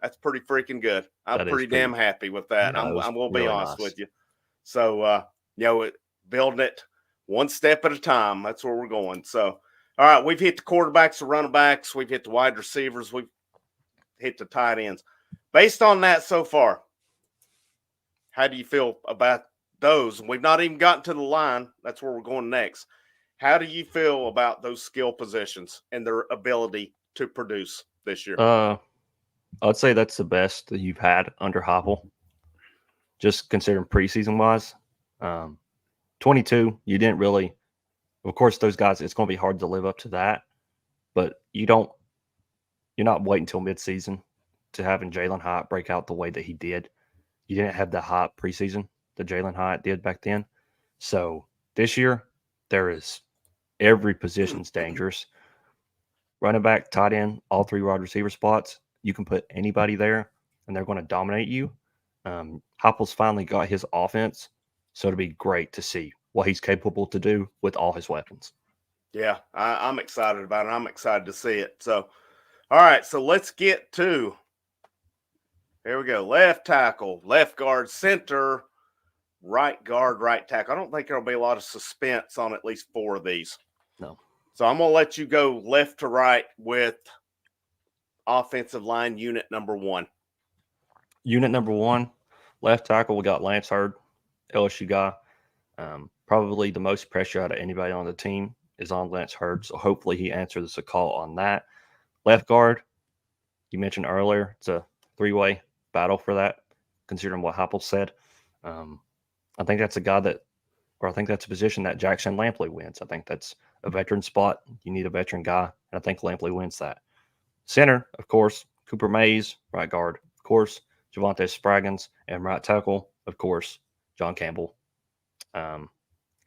That's pretty freaking good. I'm pretty damn happy with that. I'm going to be honest with you. So, building it one step at a time. That's where we're going. So, all right, we've hit the quarterbacks, the running backs. We've hit the wide receivers. We've hit the tight ends. Based on that so far, how do you feel about those? We've not even gotten to the line. That's where we're going next. How do you feel about those skill positions and their ability to produce this year? I'd say that's the best that you've had under Heupel, just considering preseason wise. 22, you didn't really. Of course, those guys, it's going to be hard to live up to that, but you're not waiting until midseason to having Jalen Hyatt break out the way that he did. You didn't have the hype preseason that Jalen Hyatt did back then. So this year, there is every position's dangerous. Running back, tight end, all 3 wide receiver spots. You can put anybody there, and they're going to dominate you. Heupel's finally got his offense, so it'll be great to see what he's capable to do with all his weapons. Yeah, I'm excited about it. I'm excited to see it. So, all right, so let's get to, here we go, left tackle, left guard, center, right guard, right tackle. I don't think there'll be a lot of suspense on at least 4 of these. No. So I'm going to let you go left to right with offensive line unit number 1. Unit number 1, left tackle, we got Lance Hurd, LSU guy. Probably the most pressure out of anybody on the team is on Lance Hurd, so hopefully he answers a call on that. Left guard, you mentioned earlier, it's a 3-way battle for that, considering what Heupel said. I think that's I think that's a position that Jackson Lampley wins. I think that's a veteran spot. You need a veteran guy, and I think Lampley wins that. Center, of course, Cooper Mays. Right guard, of course, Javonte Spraggins. And right tackle, of course, John Campbell.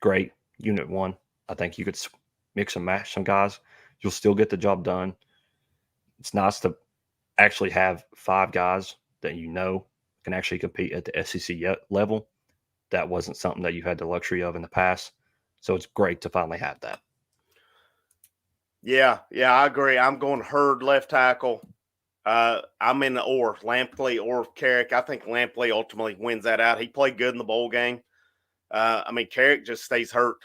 Great. Unit 1. I think you could mix and match some guys. You'll still get the job done. It's nice to actually have 5 guys that can actually compete at the SEC level. That wasn't something that you had the luxury of in the past. So it's great to finally have that. Yeah, I agree. I'm going Hurd left tackle. I'm in the Lampley or Carrick. I think Lampley ultimately wins that out. He played good in the bowl game. Carrick just stays hurt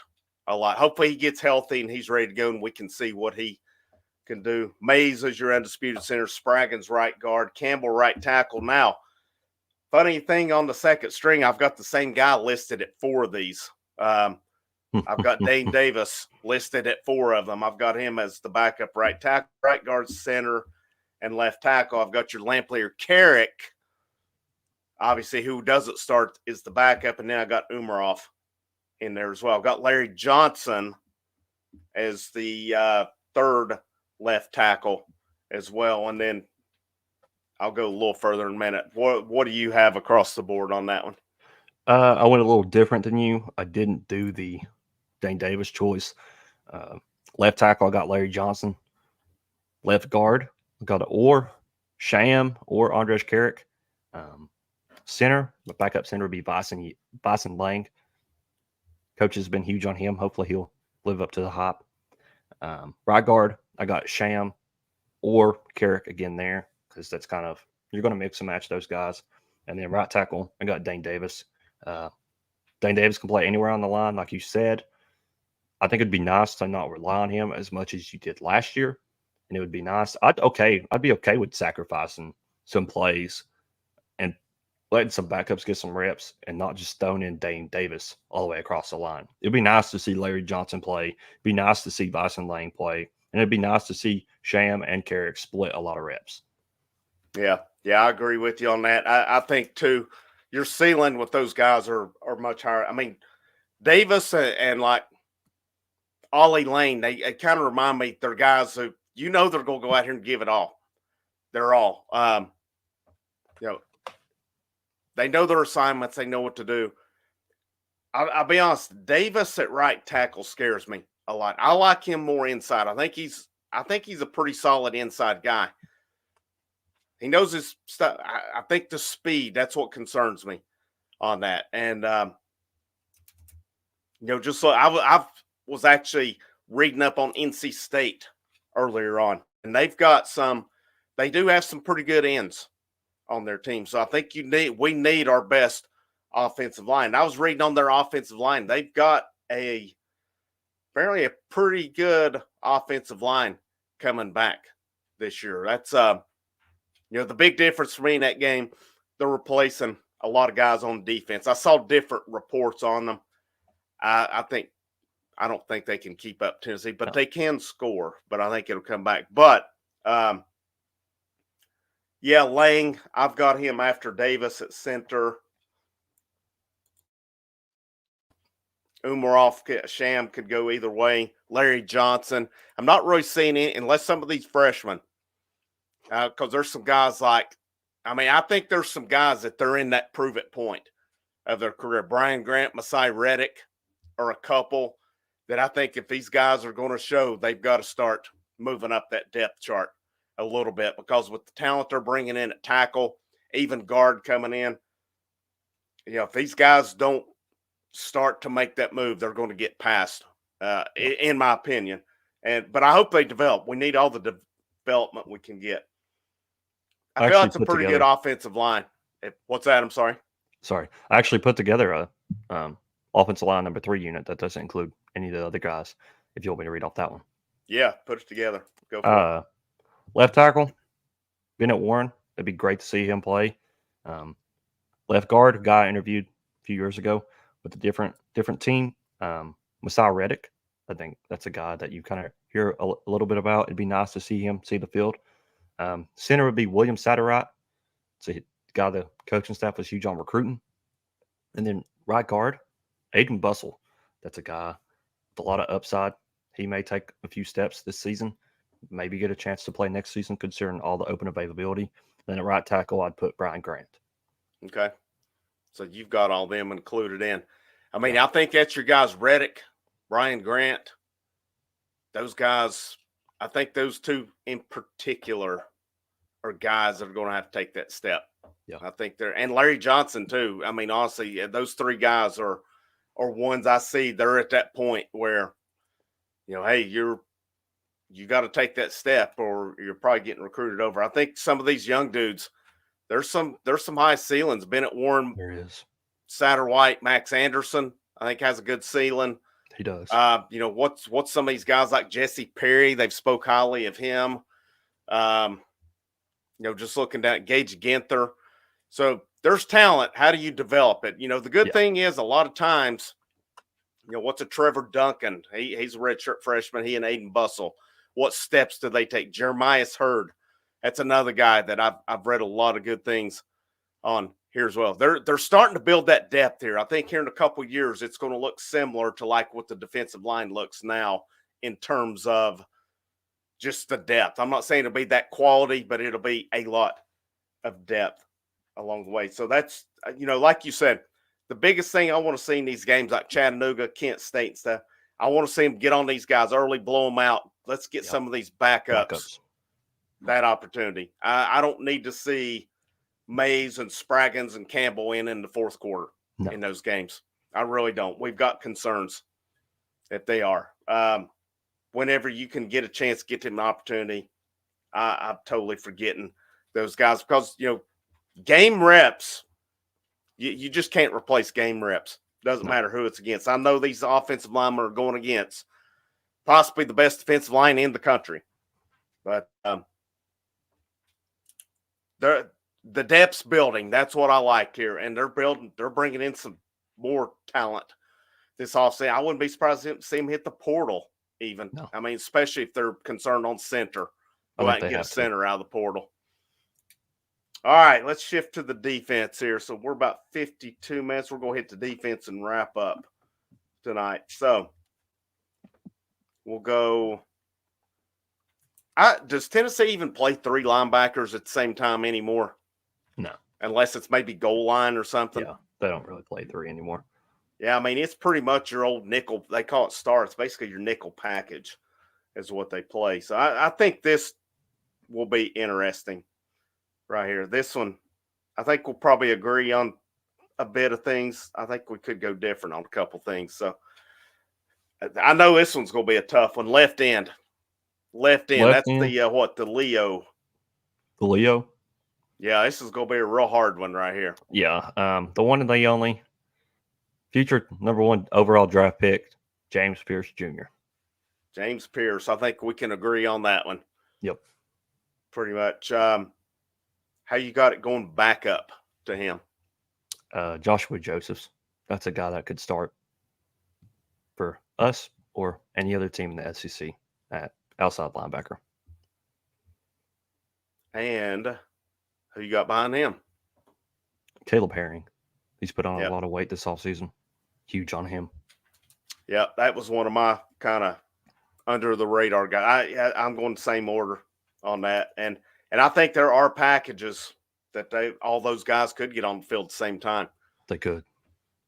a lot. Hopefully he gets healthy and he's ready to go and we can see what he can do. Mays is your undisputed center. Spraggins right guard. Campbell right tackle. Now, funny thing on the second string, I've got the same guy listed at 4 of these. I've got Dane Davis listed at 4 of them. I've got him as the backup right tackle, right guard, center, and left tackle, I've got your Lamplier Carrick. Obviously, who doesn't start is the backup, and then I got Umarov in there as well. I've got Larry Johnson as the third left tackle as well, and then I'll go a little further in a minute. What do you have across the board on that one? I went a little different than you. I didn't do the Dane Davis choice. Left tackle, I got Larry Johnson. Left guard, I got Sham or Andres Carrick. Center, the backup center would be Bison Lang. Coach has been huge on him. Hopefully he'll live up to the hype. Right guard, I got Sham or Carrick again there because that's kind of, you're going to mix and match those guys. And then right tackle, I got Dane Davis. Dane Davis can play anywhere on the line, like you said. I think it'd be nice to not rely on him as much as you did last year. And it would be nice. I'd be okay with sacrificing some plays and letting some backups get some reps and not just throwing in Dane Davis all the way across the line. It'd be nice to see Larry Johnson play. It'd be nice to see Bison Lang play. And it'd be nice to see Sham and Carrick split a lot of reps. Yeah, I agree with you on that. I think, too, your ceiling with those guys are much higher. I mean, Davis and like Ollie Lane, they kind of remind me they're guys who, they're going to go out here and give it all. They're all. They know their assignments. They know what to do. I'll be honest. Davis at right tackle scares me a lot. I like him more inside. I think he's a pretty solid inside guy. He knows his stuff. I think the speed, that's what concerns me on that. And, just so I was actually reading up on NC State earlier on, and they do have some pretty good ends on their team. So I think we need our best offensive line. I was reading on their offensive line. They've got a pretty good offensive line coming back this year. That's, the big difference for me in that game, they're replacing a lot of guys on defense. I saw different reports on them. I don't think they can keep up Tennessee, but they can score. But I think it'll come back. But, Lang, I've got him after Davis at center. Umarov, Sham could go either way. Larry Johnson. I'm not really seeing it unless some of these freshmen, because there's some guys I think there's some guys that they're in that prove-it point of their career. Brian Grant, Masai Reddick are a couple that I think if these guys are going to show, they've got to start moving up that depth chart a little bit, because with the talent they're bringing in at tackle, even guard coming in, if these guys don't start to make that move, they're going to get past, in my opinion. But I hope they develop. We need all the development we can get. I feel it's a pretty good offensive line. What's that? I'm sorry. I actually put together a offensive line number 3 unit that doesn't include any of the other guys. If you want me to read off that one. Yeah, put it together. Go for it. Left tackle, Bennett Warren. It'd be great to see him play. Left guard, a guy I interviewed a few years ago with a different team. Masai Reddick. I think that's a guy that you kind of hear a little bit about. It'd be nice to see him see the field. Center would be William Satterwright. It's a guy the coaching staff was huge on recruiting. And then right guard, Aiden Bussell. That's a guy with a lot of upside. He may take a few steps this season, maybe get a chance to play next season considering all the open availability. Then at right tackle, I'd put Brian Grant. Okay. So you've got all them included in. I mean, I think that's your guys, Reddick, Brian Grant. Those guys, I think those two in particular are guys that are going to have to take that step. Yeah. I think and Larry Johnson too. I mean, honestly, those 3 guys are ones I see they're at that point where, hey, you got to take that step or you're probably getting recruited over. I think some of these young dudes, there's some high ceilings. Bennett Warren, there is. Satterwhite, Max Anderson, I think has a good ceiling. He does. What's some of these guys like Jesse Perry? They've spoke highly of him. Just looking down at Gage Ginther. So there's talent. How do you develop it? The good thing is a lot of times, what's a Trevor Duncan? He's a redshirt freshman. He and Aiden Bussell. What steps do they take? Jeremiah's Hurd. That's another guy that I've read a lot of good things on here as well. They're starting to build that depth here. I think here in a couple of years, it's going to look similar to like what the defensive line looks now in terms of just the depth. I'm not saying it'll be that quality, but it'll be a lot of depth along the way. So that's, like you said, the biggest thing I want to see in these games like Chattanooga, Kent State and stuff, I want to see them get on these guys early, blow them out. Let's get some of these backups that opportunity. I don't need to see Mays and Spraggins and Campbell in the fourth quarter in those games. I really don't. We've got concerns if they are. Whenever you can get a chance to get them an opportunity, I'm totally forgetting those guys because, game reps, you just can't replace game reps. Doesn't matter who it's against. I know these offensive linemen are going against possibly the best defensive line in the country. But the depth's building. That's what I like here. And they're bringing in some more talent this offseason. I wouldn't be surprised to see them hit the portal even. No. I mean, especially if they're concerned on center. Go out and get a center out of the portal. All right, let's shift to the defense here. So we're about 52 minutes. We're going to hit the defense and wrap up tonight. So we'll go. Does Tennessee even play three linebackers at the same time anymore? No. Unless it's maybe goal line or something. Yeah, they don't really play three anymore. Yeah, I mean, it's pretty much your old nickel. They call it star. It's basically your nickel package is what they play. So I think this will be interesting right here. This one, I think we'll probably agree on a bit of things. I think we could go different on a couple things. So I know this one's going to be a tough one. Left end. That's end. The Leo. The Leo? Yeah, this is going to be a real hard one right here. Yeah, the one and the only future number one overall draft pick, James Pierce Jr. James Pierce. I think we can agree on that one. Yep. Pretty much. How you got it going back up to him? Joshua Josephs. That's a guy that could start for us or any other team in the SEC at outside linebacker. And who you got behind him? Caleb Herring. He's put on a lot of weight this offseason. Huge on him. Yeah, that was one of my kind of under the radar guys. I'm going the same order on that. And I think there are packages that all those guys could get on the field at the same time. They could.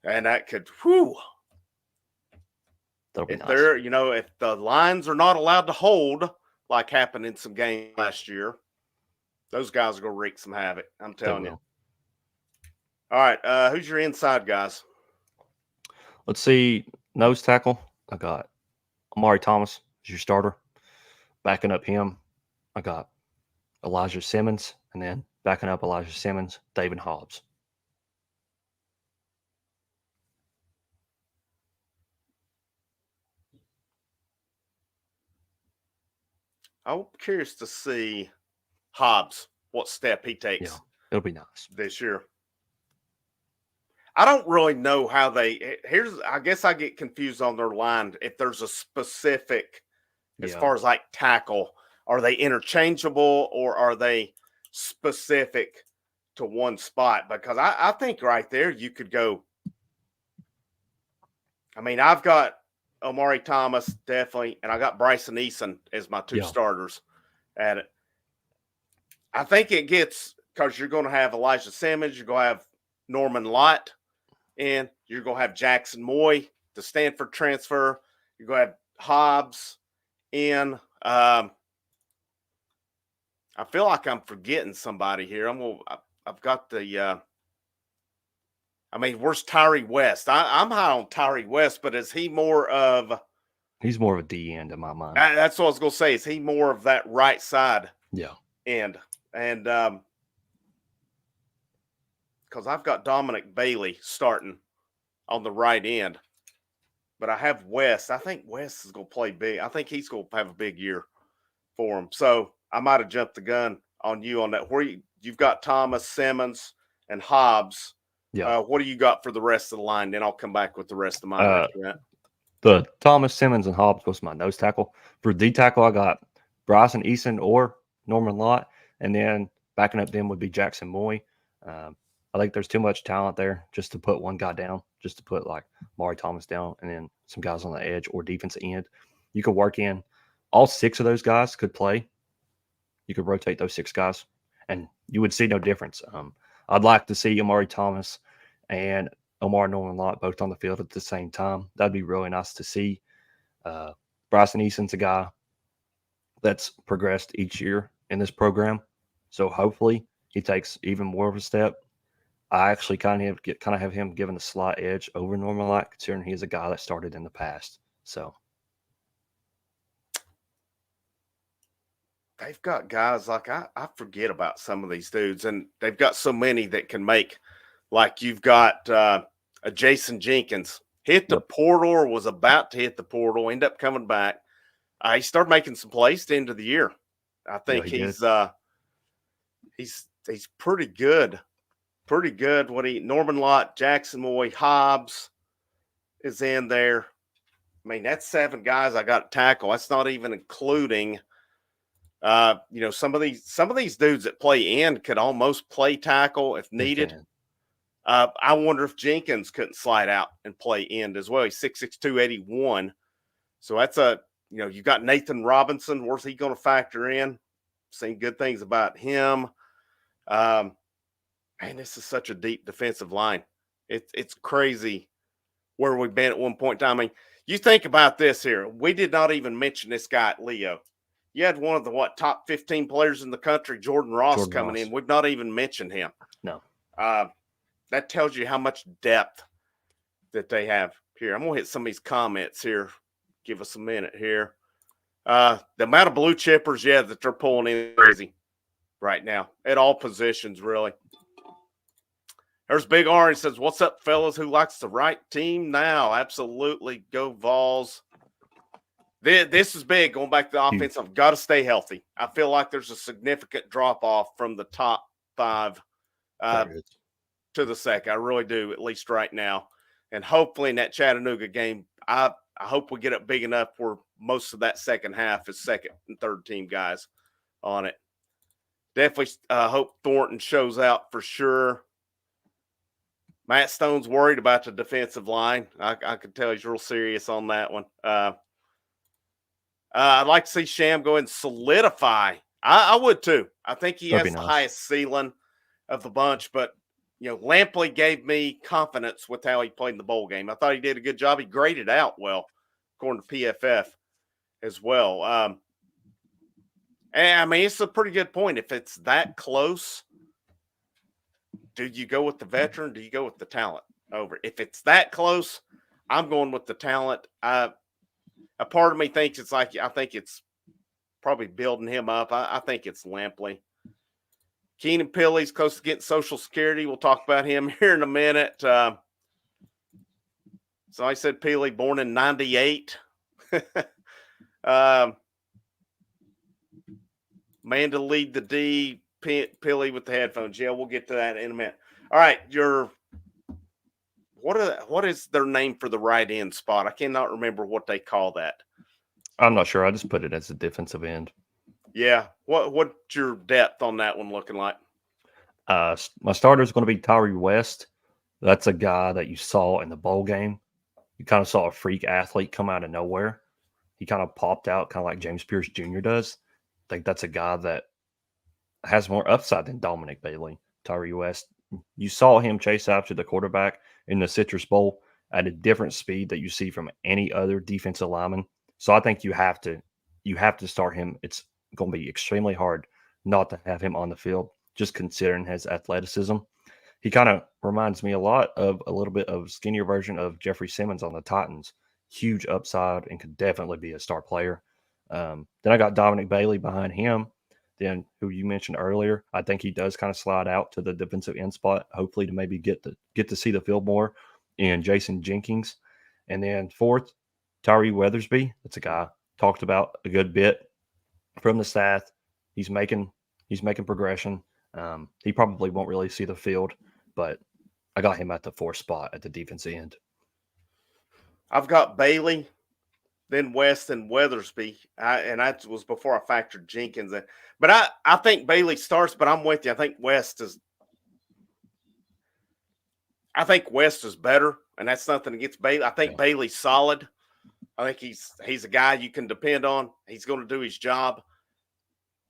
And that could, whew. That'll be nice. If the lines are not allowed to hold, like happened in some games last year, those guys are going to wreak some havoc. I'm telling you. All right. Who's your inside guys? Let's see. Nose tackle. I got Amari Thomas as your starter. Backing up him, I got Elijah Simmons. And then backing up Elijah Simmons, David Hobbs. I'm curious to see Hobbs, what step he takes. Yeah, it'll be nice this year. I don't really know how I guess I get confused on their line. If there's a specific, as far as like tackle, are they interchangeable or are they specific to one spot? Because I think right there you could go. I mean, I've got Omari Thomas definitely, and I got Bryson Eason as my two starters at it. I think it gets, because you're going to have Elijah Simmons, you're going to have Norman Lott, and you're going to have Jackson Moy, the Stanford transfer. You're going to have Hobbs in. I feel like I'm forgetting somebody here. I've got the. Where's Tyree West? I'm high on Tyree West, but is he more of? He's more of a D end in my mind. That's what I was going to say. Is he more of that right side? Yeah. End and because I've got Dominic Bailey starting on the right end, but I have West. I think West is going to play big. I think he's going to have a big year for him. So I might have jumped the gun on you on that. Where you've got Thomas, Simmons, and Hobbs. Yeah. What do you got for the rest of the line? Then I'll come back with the rest of mine. The Thomas, Simmons, and Hobbs was my nose tackle. For D tackle, I got Bryson Eason or Norman Lott. And then backing up them would be Jackson Moy. I think there's too much talent there just to put one guy down, just to put like Maury Thomas down and then some guys on the edge or defensive end. You could work in all 6 of those guys could play. You could rotate those 6 guys and you would see no difference. I'd like to see Amari Thomas and Omar Norman-Lott both on the field at the same time. That'd be really nice to see. Bryson Eason's a guy that's progressed each year in this program. So hopefully he takes even more of a step. I actually kind of have him given a slight edge over Norman-Lott, considering he's a guy that started in the past. So they've got guys like I forget about some of these dudes, and they've got so many that can make. Like you've got a Jason Jenkins hit the portal or was about to hit the portal, end up coming back. He started making some plays at the end of the year. I think he's pretty good. Pretty good. Norman-Lott, Jackson Moy, Hobbs is in there. I mean, that's 7 guys I got to tackle. That's not even including some of these dudes that play end could almost play tackle if needed. I wonder if Jenkins couldn't slide out and play end as well. He's 6'6", 281. So that's you got Nathan Robinson. Where's he going to factor in? Seen good things about him. Man, this is such a deep defensive line. It's crazy where we've been at one point in time. I mean, you think about this here. We did not even mention this guy, Leo. You had one of the top 15 players in the country, Jordan Ross, coming in. We've not even mentioned him. No. That tells you how much depth that they have here. I'm going to hit some of these comments here. Give us a minute here. The amount of blue chippers, that they're pulling in is crazy right now at all positions, really. There's Big Orange says, "What's up, fellas? Who likes the right team now?" Absolutely. Go Vols. This is big. Going back to the offense, I've got to stay healthy. I feel like there's a significant drop-off from the top 5 to the second. I really do, at least right now. And hopefully in that Chattanooga game, I hope we get up big enough where most of that second half is second and third team guys on it. Definitely hope Thornton shows out for sure. Matt Stone's worried about the defensive line. I can tell he's real serious on that one. I'd like to see Sham go and solidify. I would too. I think he has the highest ceiling of the bunch, but Lampley gave me confidence with how he played in the bowl game. I thought he did a good job. He graded out well, according to PFF as well. And I mean, it's a pretty good point. If it's that close, do you go with the veteran? Do you go with the talent over? If it's that close, I'm going with the talent. A part of me thinks I think it's probably building him up. I think it's Lampley. Keenan Pilley's close to getting Social Security. We'll talk about him here in a minute. So I said Pilley, born in 98. Amanda lead the D, Pilley with the headphones. Yeah, we'll get to that in a minute. All right, what is their name for the right end spot? I cannot remember what they call that. I'm not sure. I just put it as a defensive end. Yeah. What's your depth on that one looking like? My starter is going to be Tyree West. That's a guy that you saw in the bowl game. You kind of saw a freak athlete come out of nowhere. He kind of popped out, kind of like James Pierce Jr. does. I think that's a guy that has more upside than Dominic Bailey. Tyree West, you saw him chase after the quarterback in the Citrus Bowl at a different speed that you see from any other defensive lineman. So I think you have to start him. It's going to be extremely hard not to have him on the field, just considering his athleticism. He kind of reminds me a little bit of skinnier version of Jeffrey Simmons on the Titans. Huge upside and could definitely be a star player. Then I got Dominic Bailey behind him. Then, who you mentioned earlier, I think he does kind of slide out to the defensive end spot, hopefully to maybe get to see the field more. And Jason Jenkins. And then fourth, Tyree Weathersby. That's a guy talked about a good bit from the staff. He's making progression. He probably won't really see the field, but I got him at the 4th spot at the defensive end. I've got Bailey. then West and Weathersby. And that was before I factored Jenkins in. But I think Bailey starts, but I'm with you. I think West is better, and that's nothing against Bailey. I think Bailey's solid. I think he's a guy you can depend on. He's going to do his job.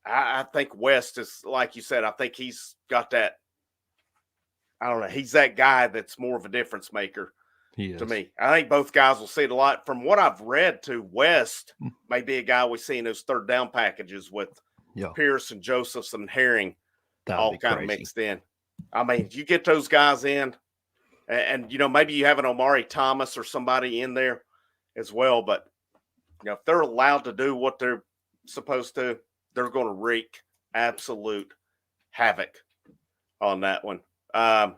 I think West is, like you said, I think he's got that. I don't know. He's that guy that's more of a difference maker to me. I think both guys will see it a lot. From what I've read, to West may be a guy we see in those third down packages with Pierce and Josephs and Herring all kind of mixed in. I mean, you get those guys in, and maybe you have an Omari Thomas or somebody in there as well. But if they're allowed to do what they're supposed to, they're going to wreak absolute havoc on that one. Darren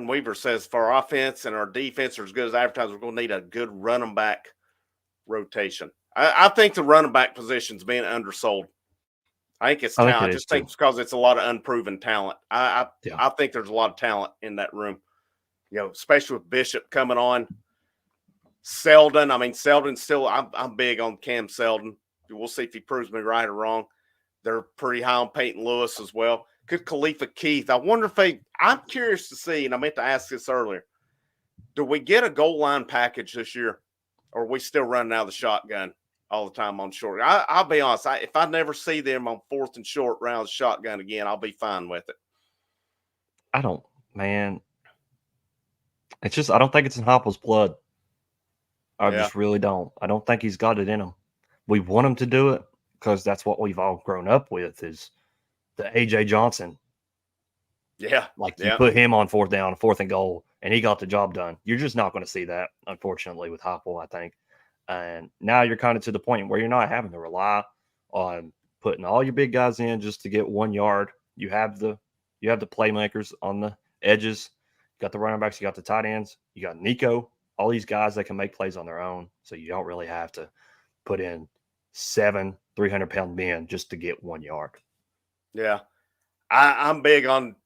Weaver says, for our offense and our defense are as good as advertised, we're going to need a good running back rotation. I think the running back position's being undersold. I think it's talent. I just think it's because it's a lot of unproven talent. I think there's a lot of talent in that room, especially with Bishop coming on. Selden, Selden's still, I'm big on Cam Selden. We'll see if he proves me right or wrong. They're pretty high on Peyton Lewis as well. Could Khalifa Keith. I wonder if I'm curious to see, and I meant to ask this earlier, do we get a goal line package this year, or are we still running out of the shotgun all the time on short? I'll be honest. If I never see them on 4th and short round shotgun again, I'll be fine with it. It's just, I don't think it's in Heupel's blood. I just really don't. I don't think he's got it in him. We want him to do it because that's what we've all grown up with, is the A.J. Johnson. Yeah. You put him on 4th down, 4th and goal, and he got the job done. You're just not going to see that, unfortunately, with Heupel, I think. And now you're kind of to the point where you're not having to rely on putting all your big guys in just to get 1 yard. You have the playmakers on the edges. You got the running backs. You got the tight ends. You got Nico. All these guys that can make plays on their own. So you don't really have to put in 7 300-pound men just to get 1 yard. Yeah. I'm big on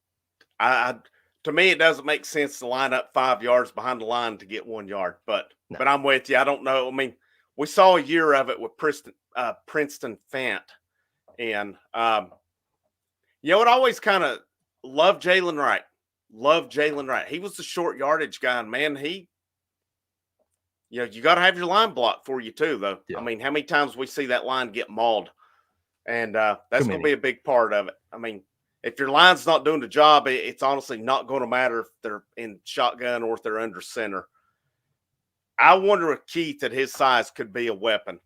to me, it doesn't make sense to line up 5 yards behind the line to get 1 yard, but I'm with you. I don't know. We saw a year of it with Princeton Fant, and I always kind of loved Jalen Wright. He was the short yardage guy, and man, you got to have your line blocked for you too, though. Yeah. How many times we see that line get mauled, and that's going to be a big part of it. If your line's not doing the job, it's honestly not going to matter if they're in shotgun or if they're under center. I wonder if Keith at his size could be a weapon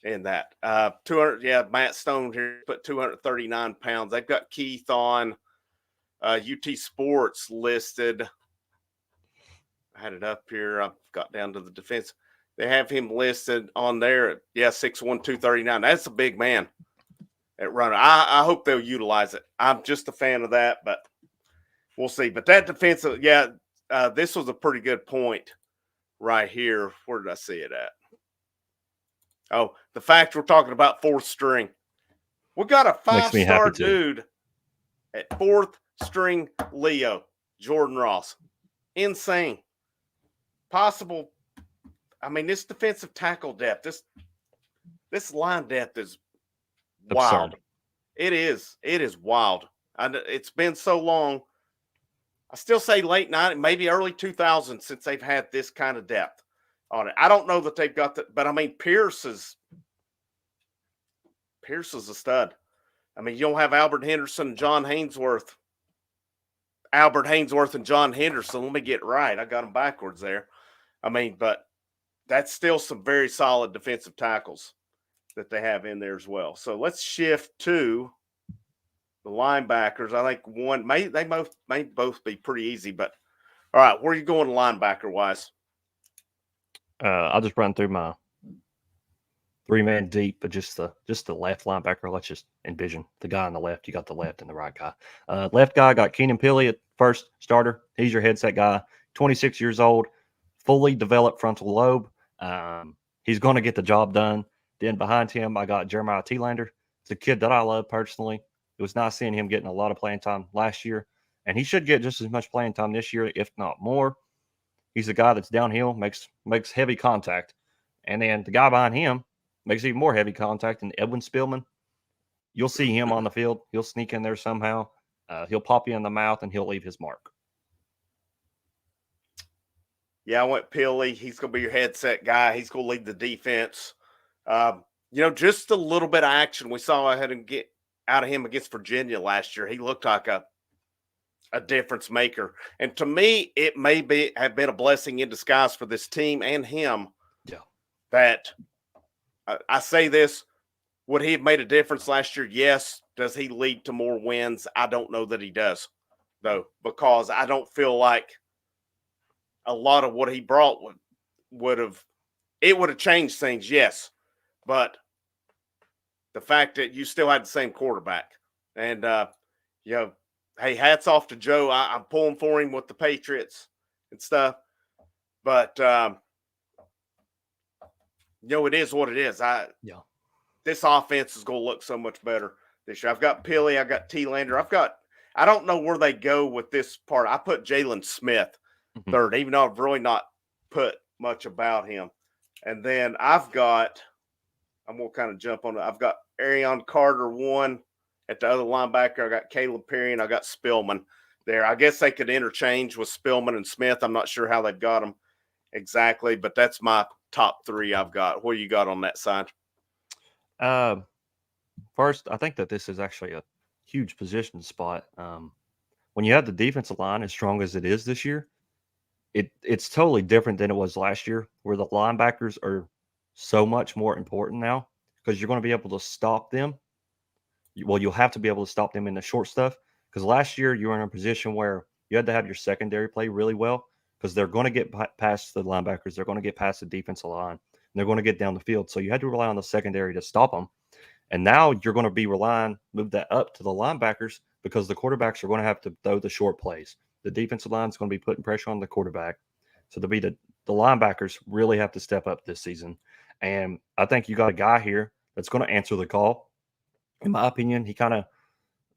in that. 200, Matt Stone here put 239 pounds. They've got Keith on UT Sports listed. I had it up here. I got down to the defense. They have him listed on there. 6'1", 239. That's a big man at runner. I hope they'll utilize it. I'm just a fan of that, but we'll see. But that defensive, this was a pretty good point right here. Where did I see it at? Oh, the fact we're talking about 4th string. We got a 5-star dude at 4th string Leo, Jordan Ross. Insane. Possible. This defensive tackle depth, this line depth is wild. Absurd. It is wild. It's been so long. I still say late 90s, maybe early 2000s since they've had this kind of depth on it. I don't know that they've got that, but Pierce is a stud. You don't have Albert Henderson and John Hainsworth. Albert Hainsworth and John Henderson. Let me get it right. I got them backwards there. But that's still some very solid defensive tackles that they have in there as well. So let's shift to the linebackers. I think they may both be pretty easy, but all right, where are you going linebacker wise? I'll just run through my 3-man deep, but just the left linebacker. Let's just envision the guy on the left. You got the left and the right guy. Left guy got Keenan Pili at first starter. He's your headset guy. 26 years old, fully developed frontal lobe. He's going to get the job done. Then behind him, I got Jeremiah Thielander. It's a kid that I love personally. It was nice seeing him getting a lot of playing time last year, and he should get just as much playing time this year, if not more. He's a guy that's downhill, makes heavy contact, And then the guy behind him makes even more heavy contact, and Edwin Spillman, you'll see him on the field. He'll sneak in there somehow. He'll pop you in the mouth, and he'll leave his mark. Yeah, I went Pilly. He's going to be your headset guy. He's going to lead the defense. Just a little bit of action we saw ahead and get out of him against Virginia last year. He looked like a difference maker. And to me, it may have been a blessing in disguise for this team and him. Yeah. That I say this, would he have made a difference last year? Yes. Does he lead to more wins? I don't know that he does, though, because I don't feel like a lot of what he brought would have changed things, yes. But the fact that you still had the same quarterback. And, hey, hats off to Joe. I'm pulling for him with the Patriots and stuff. But, it is what it is. This offense is going to look so much better this year. I've got Pilly. I've got T-Lander. I don't know where they go with this part. I put Jalen Smith third, even though I've really not put much about him. And then I'm going to kind of jump on it. I've got Arion Carter 1 at the other linebacker. I got Caleb Perry, and I got Spillman there. I guess they could interchange with Spillman and Smith. I'm not sure how they've got them exactly, but that's my top 3 I've got. What do you got on that side? First, I think that this is actually a huge position spot. When you have the defensive line as strong as it is this year, it's totally different than it was last year, where the linebackers are so much more important now because you're going to be able to stop them. Well, you'll have to be able to stop them in the short stuff, because last year you were in a position where you had to have your secondary play really well, because they're going to get past the linebackers. They're going to get past the defensive line, and they're going to get down the field. So you had to rely on the secondary to stop them. And now you're going to be move that up to the linebackers, because the quarterbacks are going to have to throw the short plays. The defensive line is going to be putting pressure on the quarterback. So the linebackers really have to step up this season. And I think you got a guy here that's going to answer the call. In my opinion, he kind of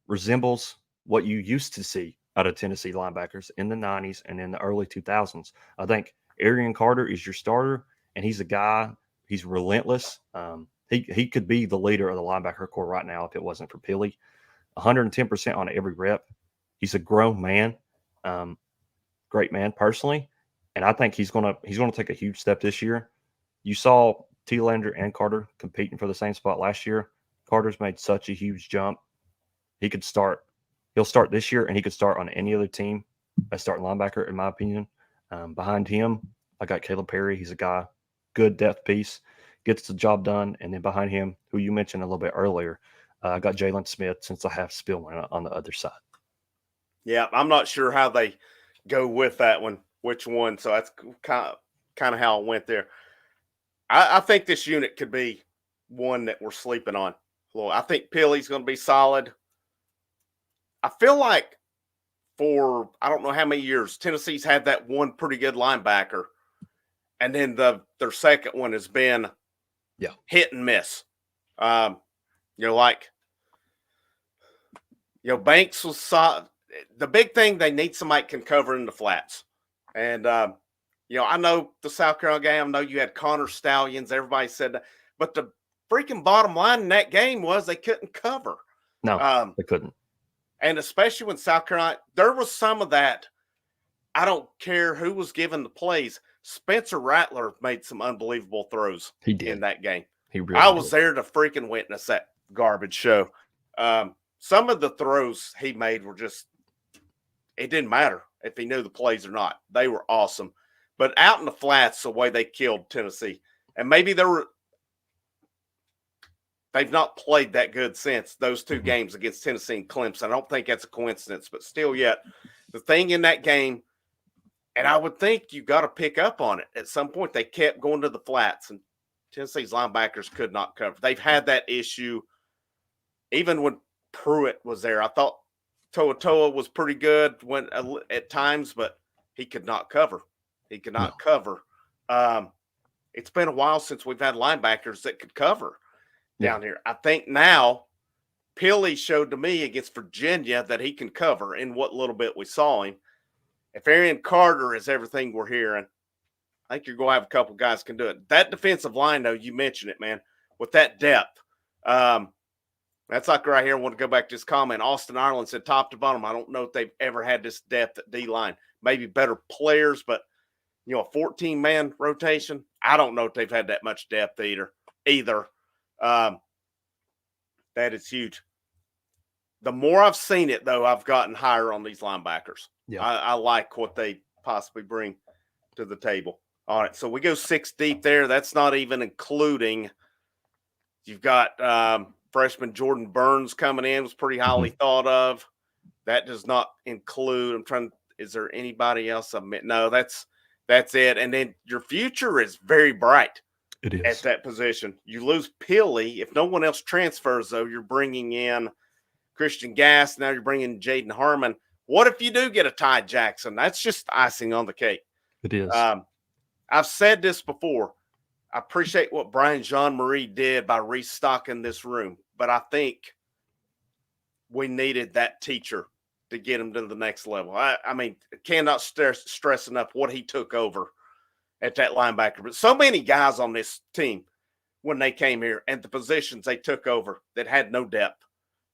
resembles what you used to see out of Tennessee linebackers in the 90s and in the early 2000s. I think Arion Carter is your starter, and he's a guy, he's relentless. He could be the leader of the linebacker corps right now if it wasn't for Pilly. 110% on every rep. He's a grown man, great man personally, and I think he's gonna take a huge step this year. You saw T-Lander and Carter competing for the same spot last year. Carter's made such a huge jump. He'll start this year, and he could start on any other team as starting linebacker, in my opinion. Behind him, I got Caleb Perry. He's a guy, good depth piece, gets the job done. And then behind him, who you mentioned a little bit earlier, I got Jalen Smith, since I have Spillman on the other side. Yeah, I'm not sure how they go with that one, which one. So that's kind of how it went there. I think this unit could be one that we're sleeping on. Well, I think Pilly's going to be solid. I feel like for I don't know how many years, Tennessee's had that one pretty good linebacker, and then their second one has been hit and miss. Banks was solid. The big thing, they need somebody can cover in the flats. And, I know the South Carolina game, I know you had Connor Stallions. Everybody said that. But the freaking bottom line in that game was they couldn't cover. No, they couldn't. And especially when South Carolina, there was some of that. I don't care who was given the plays. Spencer Rattler made some unbelievable throws in that game. I was there to freaking witness that garbage show. Some of the throws he made were just, it didn't matter if he knew the plays or not. They were awesome. But out in the flats, the way they killed Tennessee. And maybe they've not played that good since those two games against Tennessee and Clemson. I don't think that's a coincidence, but still yet, the thing in that game, and I would think you got to pick up on it. At some point, they kept going to the flats, and Tennessee's linebackers could not cover. They've had that issue even when Pruitt was there. I thought Toa was pretty good at times, but he could not cover. He could not cover. It's been a while since we've had linebackers that could cover down here. I think now Pilly showed to me against Virginia that he can cover in what little bit we saw him. If Arion Carter is everything we're hearing, I think you're going to have a couple guys can do it. That defensive line, though, you mentioned it, man, with that depth. That's like right here. I want to go back to this comment. Austin Ireland said top to bottom. I don't know if they've ever had this depth at D-line. Maybe better players, but, a 14-man rotation, I don't know if they've had that much depth either. That is huge. The more I've seen it, though, I've gotten higher on these linebackers. Yeah. I like what they possibly bring to the table. All right, so we go 6 deep there. That's not even including you've got freshman Jordan Burns coming in, was pretty highly thought of. That does not include. Is there anybody else? No, that's it. And then your future is very bright. It is. At that position. You lose Pilley. If no one else transfers, though, you're bringing in Christian Gass. Now you're bringing Jaden Harmon. What if you do get a Ty Jackson? That's just icing on the cake. It is. I've said this before. I appreciate what Brian Jean-Marie did by restocking this room, but I think we needed that teacher to get him to the next level. I mean, cannot stress enough what he took over at that linebacker. But so many guys on this team when they came here and the positions they took over that had no depth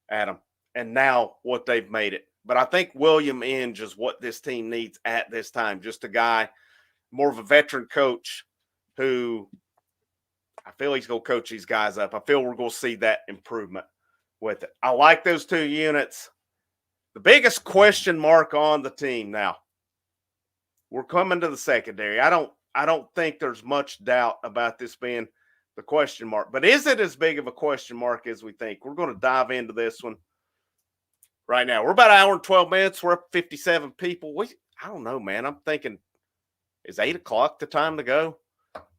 at them. And now what they've made it. But I think William Inge is what this team needs at this time. Just a guy, more of a veteran coach who I feel he's going to coach these guys up. I feel we're going to see that improvement with it. I like those 2 units. The biggest question mark on the team now, we're coming to the secondary. I don't think there's much doubt about this being the question mark. But is it as big of a question mark as we think? We're going to dive into this one right now. We're about an hour and 12 minutes. We're up 57 people. I don't know, man. I'm thinking, is 8 o'clock the time to go?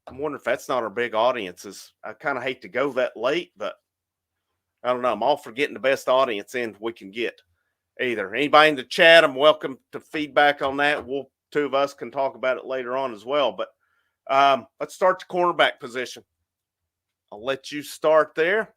I'm wondering if that's not our big audiences. I kind of hate to go that late, but I don't know. I'm all for getting the best audience in we can get either. Anybody in the chat, I'm welcome to feedback on that. 2 of us can talk about it later on as well. But let's start the cornerback position. I'll let you start there.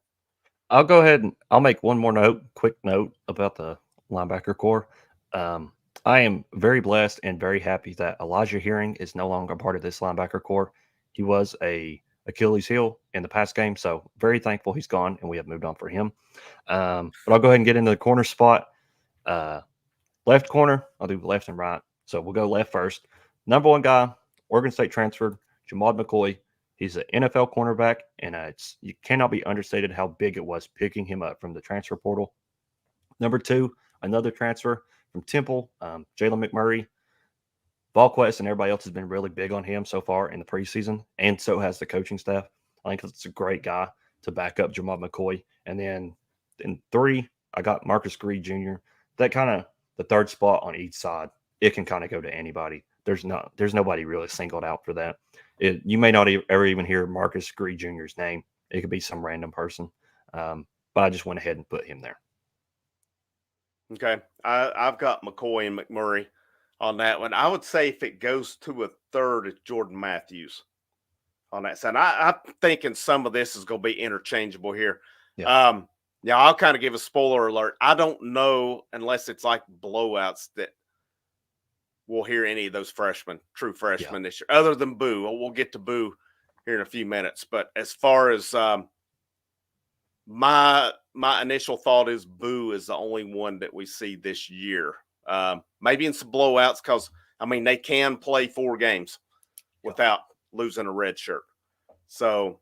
I'll go ahead and I'll make one more quick note about the linebacker core. I am very blessed and very happy that Elijah Hearing is no longer part of this linebacker core. He was a Achilles heel in the past game, so very thankful he's gone and we have moved on for him. But I'll go ahead and get into the corner spot. Left corner, I'll do left and right. So we'll go left first. Number 1 guy, Oregon State transferred, Jamad McCoy. He's an NFL cornerback, and you cannot be understated how big it was picking him up from the transfer portal. Number 2, another transfer from Temple, Jalen McMurray. VolQuest and everybody else has been really big on him so far in the preseason, and so has the coaching staff. I think it's a great guy to back up Jamad McCoy. And then in 3, I got Marcus Greed Jr. That kind of the third spot on each side. It can kind of go to anybody. There's nobody really singled out for that. You may not ever even hear Marcus Greed Jr.'s name. It could be some random person. But I just went ahead and put him there. Okay. I've got McCoy and McMurray on that one. I would say if it goes to a third, it's Jordan Matthews on that side. I'm thinking some of this is going to be interchangeable here. Yeah. I'll kind of give a spoiler alert. I don't know, unless it's like blowouts, that we'll hear any of those true freshmen this year, other than Boo. We'll get to Boo here in a few minutes. But as far as my initial thought is Boo is the only one that we see this year. Maybe in some blowouts because, they can play 4 games without losing a red shirt. So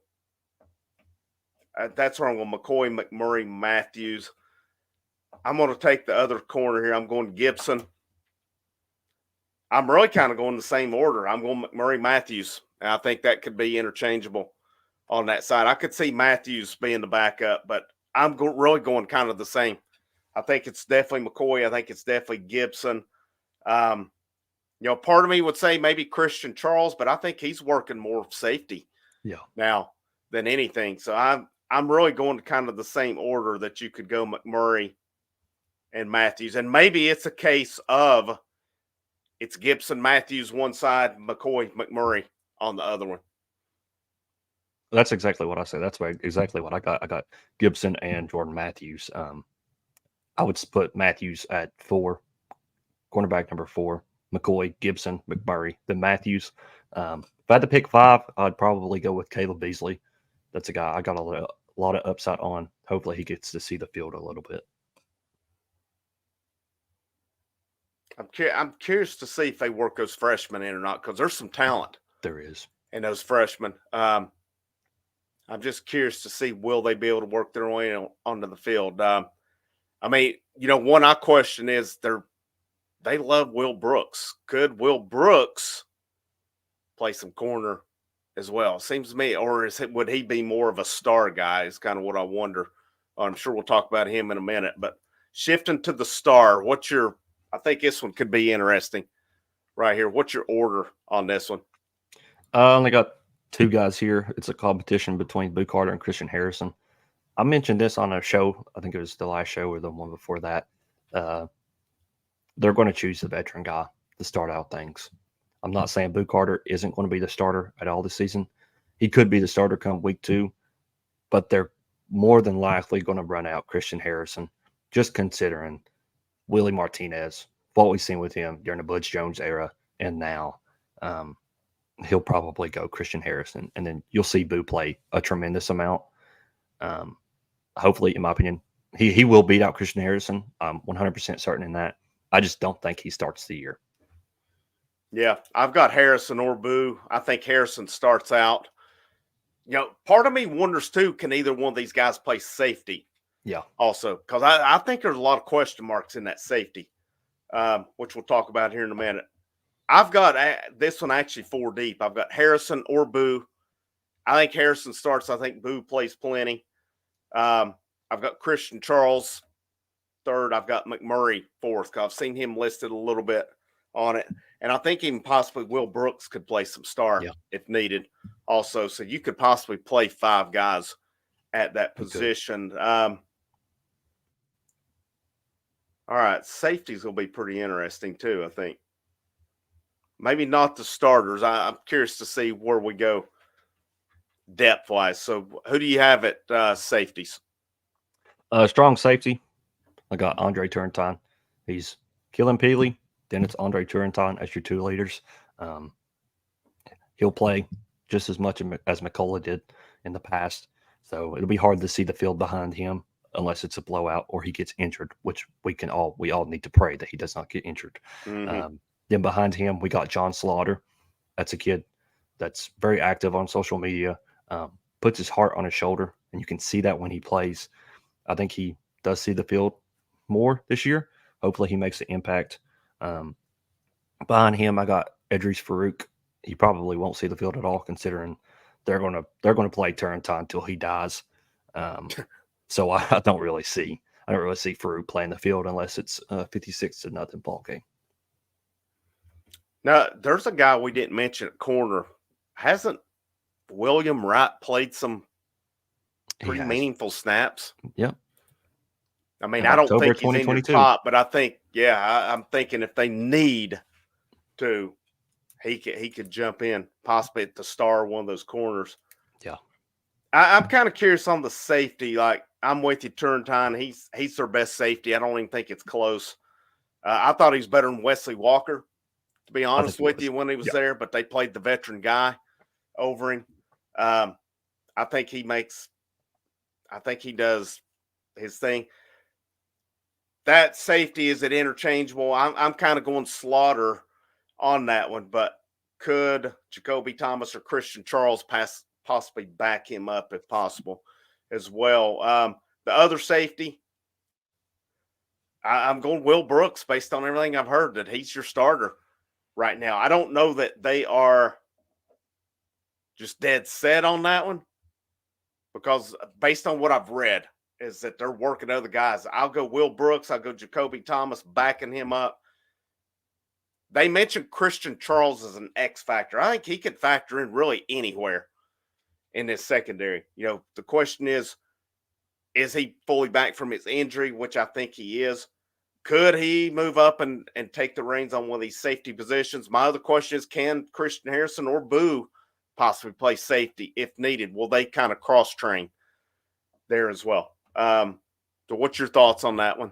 that's where I'm going. McCoy, McMurray, Matthews. I'm going to take the other corner here. I'm going Gibson. I'm really kind of going the same order. I'm going McMurray, Matthews. And I think that could be interchangeable on that side. I could see Matthews being the backup, but I'm really going kind of the same. I think it's definitely McCoy. I think it's definitely Gibson. Part of me would say maybe Christian Charles, but I think he's working more safety now than anything. So I'm really going to kind of the same order that you could go McMurray and Matthews. And maybe it's a case of it's Gibson, Matthews one side, McCoy, McMurray on the other one. That's exactly what I said. That's exactly what I got. I got Gibson and Jordan Matthews. I would put Matthews at 4, cornerback number 4, McCoy, Gibson, McMurray, then Matthews. I had to pick 5, I'd probably go with Caleb Beasley. That's a guy I got a lot of upside on. Hopefully, he gets to see the field a little bit. I'm curious to see if they work those freshmen in or not, because there's some talent There is. in those freshmen. I'm just curious to see, will they be able to work their way onto the field. I mean, one I question is they love Will Brooks. Could Will Brooks play some corner as well? Seems to me, or would he be more of a star guy? Is kind of what I wonder. I'm sure we'll talk about him in a minute, but shifting to the star, I think this one could be interesting right here. What's your order on this one? I only got 2 guys here. It's a competition between Boo Carter and Christian Harrison. I mentioned this on a show. I think it was the last show or the one before that. They're going to choose the veteran guy to start out things. I'm not saying Boo Carter isn't going to be the starter at all this season. He could be the starter come week 2, but they're more than likely going to run out Christian Harrison, just considering Willie Martinez, what we've seen with him during the Butch Jones era and now. He'll probably go Christian Harrison, and then you'll see Boo play a tremendous amount. Hopefully, in my opinion, he will beat out Christian Harrison. I'm 100% certain in that. I just don't think he starts the year. Yeah, I've got Harrison or Boo. I think Harrison starts out. Part of me wonders too, can either one of these guys play safety? Yeah. Also, because I think there's a lot of question marks in that safety, which we'll talk about here in a minute. I've got this one actually 4 deep. I've got Harrison or Boo. I think Harrison starts. I think Boo plays plenty. I've got Christian Charles 3rd. I've got McMurray 4th, because I've seen him listed a little bit on it. And I think even possibly Will Brooks could play some star if needed also. So you could possibly play 5 guys at that position. All right. Safety's going to be pretty interesting too, I think. Maybe not the starters. I'm curious to see where we go depth-wise. So who do you have at safeties? Strong safety. I got Andre Turrentine. He's killing Peely. Then it's Andre Turrentine as your 2 leaders. He'll play just as much as McCullough did in the past. So it'll be hard to see the field behind him unless it's a blowout or he gets injured, which we all need to pray that he does not get injured. Mm-hmm. Then behind him, we got John Slaughter. That's a kid that's very active on social media, puts his heart on his shoulder, and you can see that when he plays. I think he does see the field more this year. Hopefully he makes the impact. Behind him, I got Edris Farouk. He probably won't see the field at all, considering they're going to play Turrentine until he dies. So I don't really see Farouk playing the field unless it's a 56-0 ball game. Now, there's a guy we didn't mention at corner. Hasn't William Wright played some pretty meaningful snaps? Yep. I mean, I don't think he's in your top, but I think, I'm thinking if they need to, he could jump in, possibly at the star one of those corners. Yeah. I'm kind of curious on the safety. Like, I'm with you, Turrentine. He's their best safety. I don't even think it's close. I thought he was better than Wesley Walker, to be honest with you, when he was there, but they played the veteran guy over him. I think he does his thing. That safety, is it interchangeable? I'm kind of going Slaughter on that one, but could Jacoby Thomas or Christian Charles possibly back him up if possible as well? The other safety, I'm going Will Brooks based on everything I've heard, that he's your starter right now. I don't know that they are just dead set on that one, because based on what I've read is that they're working other guys. I'll go Will Brooks. I'll go Jacoby Thomas backing him up. They mentioned Christian Charles as an X factor. I think he could factor in really anywhere in this secondary. The question is he fully back from his injury, which I think he is? Could he move up and take the reins on one of these safety positions? My other question is, can Christian Harrison or Boo possibly play safety if needed? Will they kind of cross-train there as well? So what's your thoughts on that one?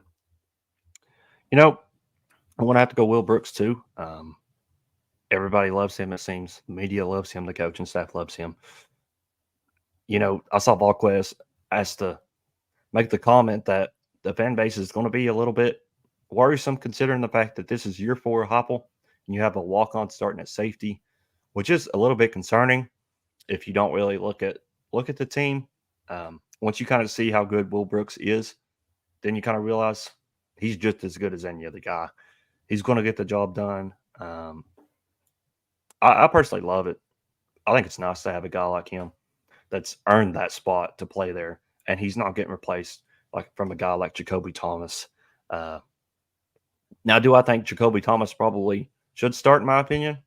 I'm going to have to go Will Brooks too. Everybody loves him, it seems. The media loves him. The coaching staff loves him. I saw Volquez asked to make the comment that the fan base is going to be a little bit worrisome considering the fact that this is year 4 Heupel and you have a walk-on starting at safety, which is a little bit concerning if you don't really look at the team. Once you kind of see how good Will Brooks is, then you kind of realize he's just as good as any other guy. He's going to get the job done. I personally love it. I think it's nice to have a guy like him that's earned that spot to play there, and he's not getting replaced like from a guy like Jacoby Thomas. Now, do I think Jacoby Thomas probably should start, in my opinion?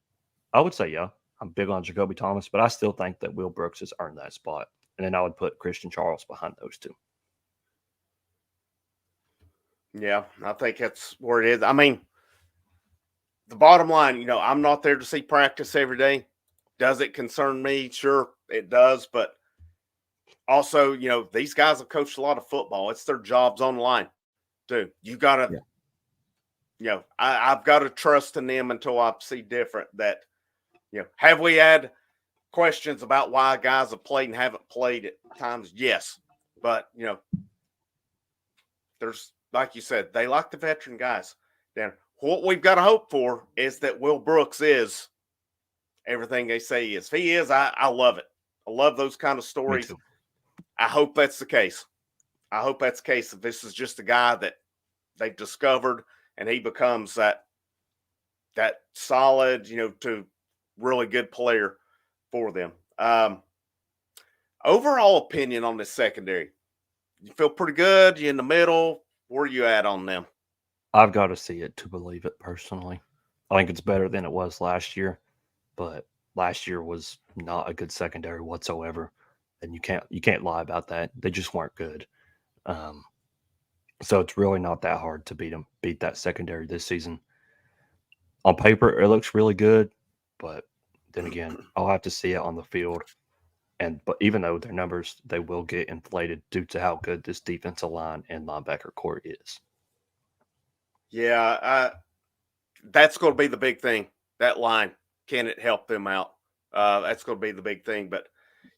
I would say yeah. I'm big on Jacoby Thomas, but I still think that Will Brooks has earned that spot. And then I would put Christian Charles behind those two. Yeah, I think that's where it is. I mean, the bottom line, I'm not there to see practice every day. Does it concern me? Sure, it does. But also, these guys have coached a lot of football. It's their jobs on the line, too. You got to, I've got to trust in them until I see different. That, have we had questions about why guys have played and haven't played at times? Yes. But, there's, like you said, they like the veteran guys. Then what we've got to hope for is that Will Brooks is everything they say he is. If he is, I love it. I love those kind of stories. I hope that's the case. I hope that's the case. If this is just a guy that they've discovered and he becomes that solid, to really good player for them. Overall opinion on this secondary. You feel pretty good? You in the middle? Where you at on them? I've got to see it to believe it personally. I think it's better than it was last year, but last year was not a good secondary whatsoever, and you can't lie about that. They just weren't good. So it's really not that hard to beat that secondary this season. On paper, it looks really good, but then again, I'll have to see it on the field. But even though their numbers, they will get inflated due to how good this defensive line and linebacker core is. Yeah, that's going to be the big thing. That line, can it help them out? That's going to be the big thing. But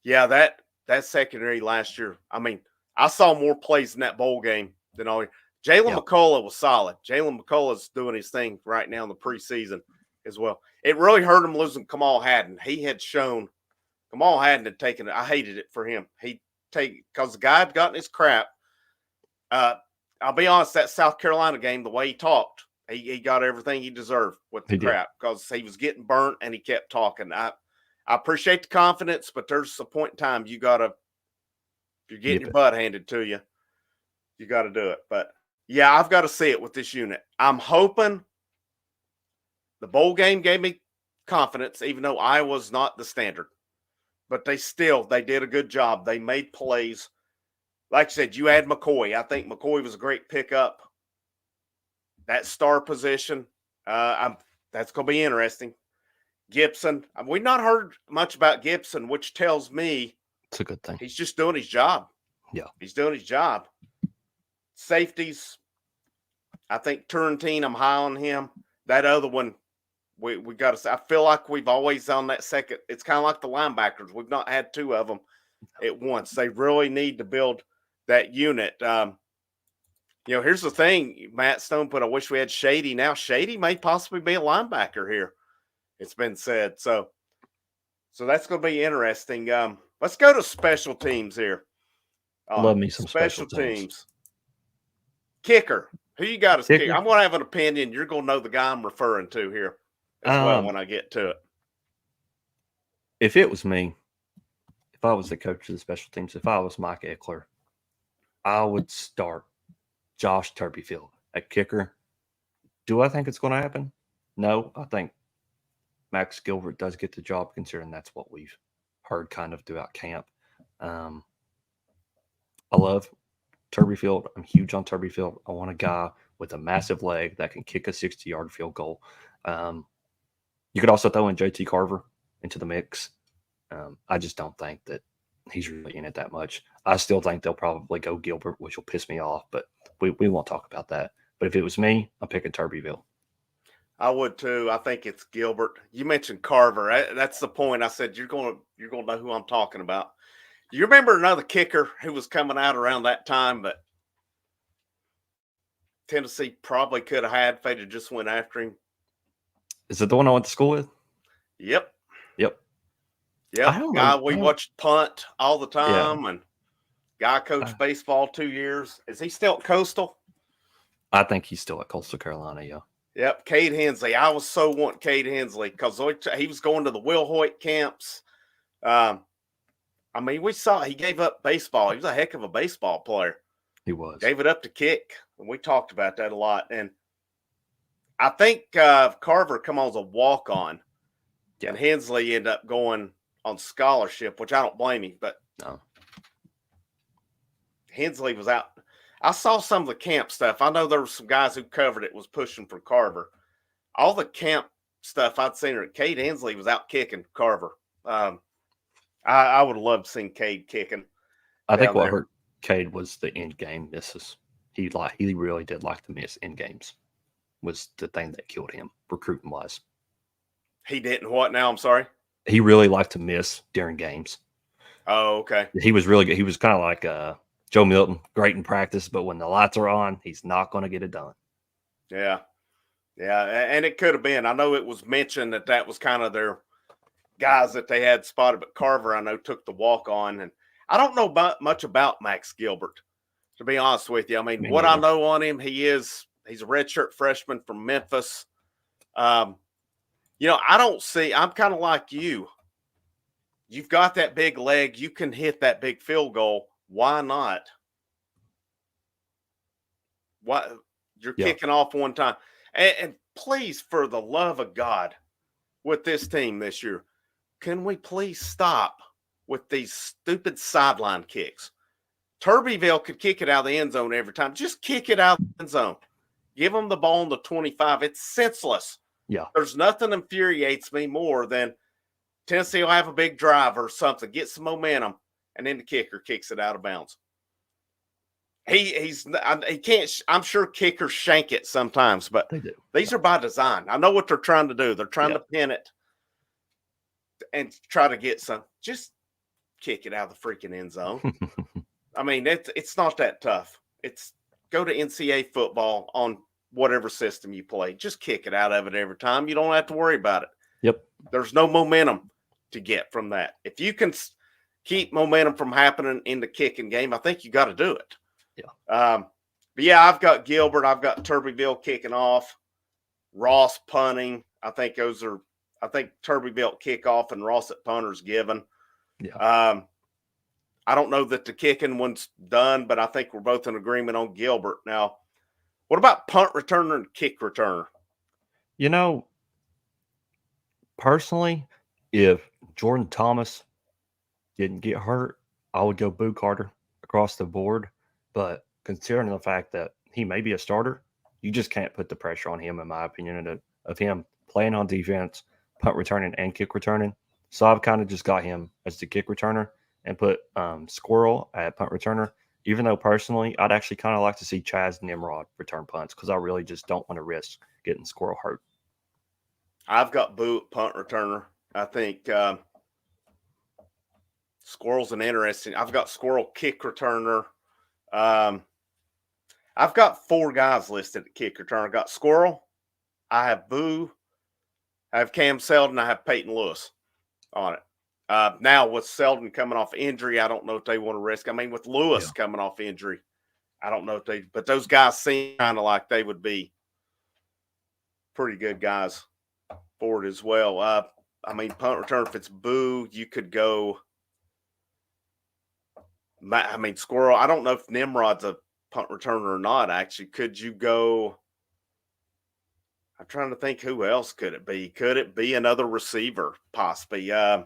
yeah, that secondary last year. I mean, I saw more plays in that bowl game than all. Jalen McCullough was solid. Jalen McCullough's doing his thing right now in the preseason as well. It really hurt him losing Kamal Hadden. He had shown. Kamal Hadden had taken it. I hated it for him. Because the guy had gotten his crap. I'll be honest, that South Carolina game, the way he talked, he got everything he deserved with the crap because he was getting burnt and he kept talking. I appreciate the confidence, but there's a point in time if you're getting your butt handed to you, you got to do it. But yeah, I've got to see it with this unit. I'm hoping the bowl game gave me confidence, even though Iowa's not the standard. But they did a good job. They made plays. Like I said, you add McCoy. I think McCoy was a great pickup. That star position, that's going to be interesting. Gibson, we've not heard much about Gibson, which tells me it's a good thing. He's just doing his job. Yeah. He's doing his job. Safeties, I think Turrentine, I'm high on him. That other one, we got to. I feel like we've always on that second. It's kind of like the linebackers. We've not had two of them at once. They really need to build that unit. Here's the thing. Matt Stone put, I wish we had Shady. Now Shady may possibly be a linebacker here. It's been said. So that's going to be interesting. Let's go to special teams here. Love me some special teams. Kicker. Who you got as kicker? I'm going to have an opinion. You're going to know the guy I'm referring to here as well when I get to it. If it was me, if I was the coach of the special teams, if I was Mike Eckler, I would start Josh Turbyfield at kicker. Do I think it's going to happen? No, I think Max Gilbert does get the job, considering that's what we've heard kind of throughout camp. I love Turbyfield. I'm huge on Turbyfield. I want a guy with a massive leg that can kick a 60-yard field goal. You could also throw in JT Carver into the mix. I just don't think that he's really in it that much. I still think they'll probably go Gilbert, which will piss me off, but we won't talk about that. But if it was me, I'm picking Turbyfield. I would too. I think it's Gilbert. You mentioned Carver. That's the point. I said you're gonna know who I'm talking about. You remember another kicker who was coming out around that time, but Tennessee probably could have had if they'd have just went after him. Is it the one I went to school with? Yep. Yep. I Yep. don't Guy know. we watched punt all the Yeah. time, and guy coached baseball 2 years. Is he still at Coastal? I think he's still at Coastal Carolina. Yeah. Yep. Cade Hensley. I was so wanting Cade Hensley because he was going to the Will Hoyt camps. I mean, we saw he gave up baseball. He was a heck of a baseball player. He was. Gave it up to kick. And we talked about that a lot. And I think Carver come on as a walk-on. Yeah. And Hensley ended up going on scholarship, which I don't blame him. But no. Hensley was out. I saw some of the camp stuff. I know there were some guys who covered it was pushing for Carver. All the camp stuff I'd seen, Cade Hensley was out kicking Carver. I would have loved seeing Cade kicking. I think what hurt Cade was the end game misses. He really did like to miss end games. Was the thing that killed him recruiting wise. He didn't what now? I'm sorry. He really liked to miss during games. Oh, okay. He was really good. He was kind of like Joe Milton, great in practice, but when the lights are on, he's not going to get it done. Yeah. Yeah, and it could have been. I know it was mentioned that was kind of their guys that they had spotted, but Carver, I know, took the walk on. And I don't know much about Max Gilbert, to be honest with you. I mean, what I know on him, he's a redshirt freshman from Memphis. I don't see, I'm kind of like you. You've got that big leg. You can hit that big field goal. Why not? Why you're kicking off one time. And please, for the love of God, with this team this year, can we please stop with these stupid sideline kicks? Turbeville could kick it out of the end zone every time. Just kick it out of the end zone. Give them the ball in the 25. It's senseless. Yeah. There's nothing infuriates me more than Tennessee will have a big drive or something, get some momentum, and then the kicker kicks it out of bounds. He can't. I'm sure kickers shank it sometimes, but they do. These are by design. I know what they're trying to do. They're trying to pin it and try to get some. Just kick it out of the freaking end zone. I mean, it's not that tough. It's go to NCAA football on whatever system you play. Just kick it out of it every time. You don't have to worry about it. Yep. There's no momentum to get from that. If you can keep momentum from happening in the kicking game, I think you got to do it. Yeah. But yeah, I've got Gilbert. I've got Turbeville kicking off. Ross punting. I think Turbeville kickoff and Ross at punter's given. Yeah. I don't know that the kicking one's done, but I think we're both in agreement on Gilbert. Now, what about punt returner and kick returner? Personally, if Jordan Thomas didn't get hurt, I would go Boo Carter across the board. But considering the fact that he may be a starter, you just can't put the pressure on him, in my opinion, of him playing on defense, punt returning, and kick returning. So I've kind of just got him as the kick returner and put Squirrel at punt returner, even though personally I'd actually kind of like to see Chaz Nimrod return punts because I really just don't want to risk getting Squirrel hurt. I've got Boo at punt returner. I think Squirrel's an interesting. I've got Squirrel kick returner. I've got 4 guys listed at kick returner. I've got Squirrel. I have Boo. I have Cam Selden. I have Peyton Lewis on it. Now with Selden coming off injury, I don't know if they want to risk. I mean, with Lewis coming off injury, I don't know if but those guys seem kind of like they would be pretty good guys for it as well. I mean, punt return, if it's Boo, you could go. I mean, Squirrel, I don't know if Nimrod's a punt returner or not, actually. Could you go? I'm trying to think who else could it be? Could it be another receiver, possibly? Yeah.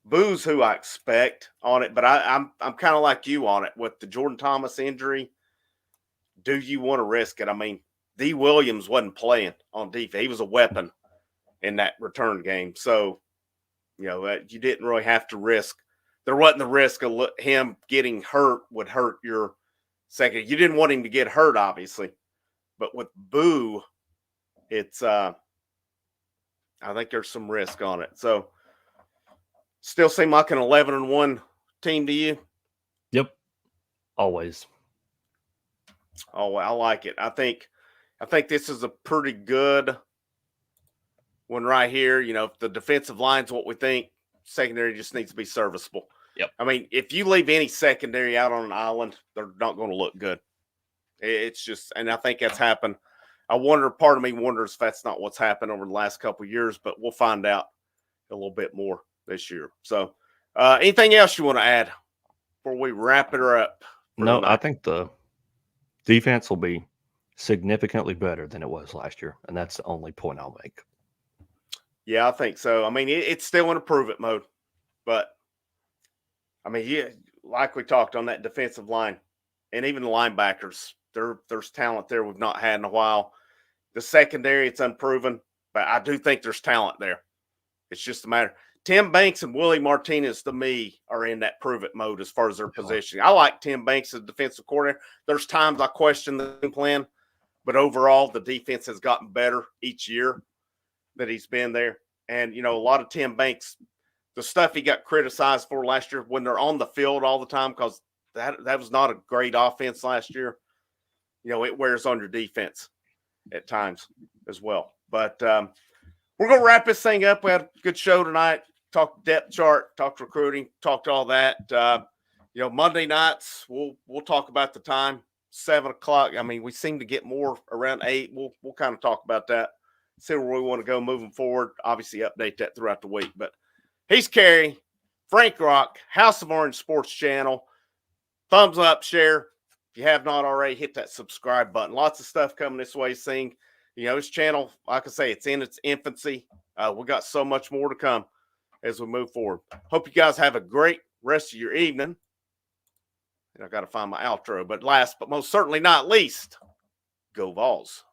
Boo's who I expect on it, but I'm kind of like you on it with the Jordan Thomas injury. Do you want to risk it? I mean, D. Williams wasn't playing on defense. He was a weapon in that return game. So, you didn't really have to risk. There wasn't the risk of him getting hurt would hurt your second. You didn't want him to get hurt, obviously. But with Boo, it's I think there's some risk on it. So still seem like an 11-1 team to you? Yep. Always. Oh, I like it. I think this is a pretty good one right here. You know, if the defensive line's what we think, secondary just needs to be serviceable. Yep. I mean, if you leave any secondary out on an island, they're not going to look good. It's just, and I think that's happened. Part of me wonders if that's not what's happened over the last couple of years, but we'll find out a little bit more this year. So, anything else you want to add before we wrap it up? No, I think the defense will be significantly better than it was last year, and that's the only point I'll make. Yeah, I think so. I mean, it's still in improve-it mode, but I mean, yeah, like we talked on that defensive line, and even the linebackers, there's talent there we've not had in a while. The secondary, it's unproven, but I do think there's talent there. It's just a matter. Tim Banks and Willie Martinez, to me, are in that prove-it mode as far as their positioning. I like Tim Banks as defensive coordinator. There's times I question the game plan, but overall, the defense has gotten better each year that he's been there. And, you know, a lot of Tim Banks, the stuff he got criticized for last year when they're on the field all the time, because that was not a great offense last year. You know, it wears on your defense at times as well. But we're going to wrap this thing up. We had a good show tonight. Talked depth chart, talked recruiting, talked all that. You know, Monday nights, we'll talk about the time, 7 o'clock. I mean, we seem to get more around 8. We'll kind of talk about that, see where we want to go moving forward. Obviously, update that throughout the week. But he's Kerry, Frank Rock, House of Orange Sports Channel. Thumbs up, share. If you have not already, hit that subscribe button. Lots of stuff coming this way. Seeing, you know, this channel, like I say, it's in its infancy. We got so much more to come as we move forward. Hope you guys have a great rest of your evening. And I got to find my outro. But last but most certainly not least, go Vols.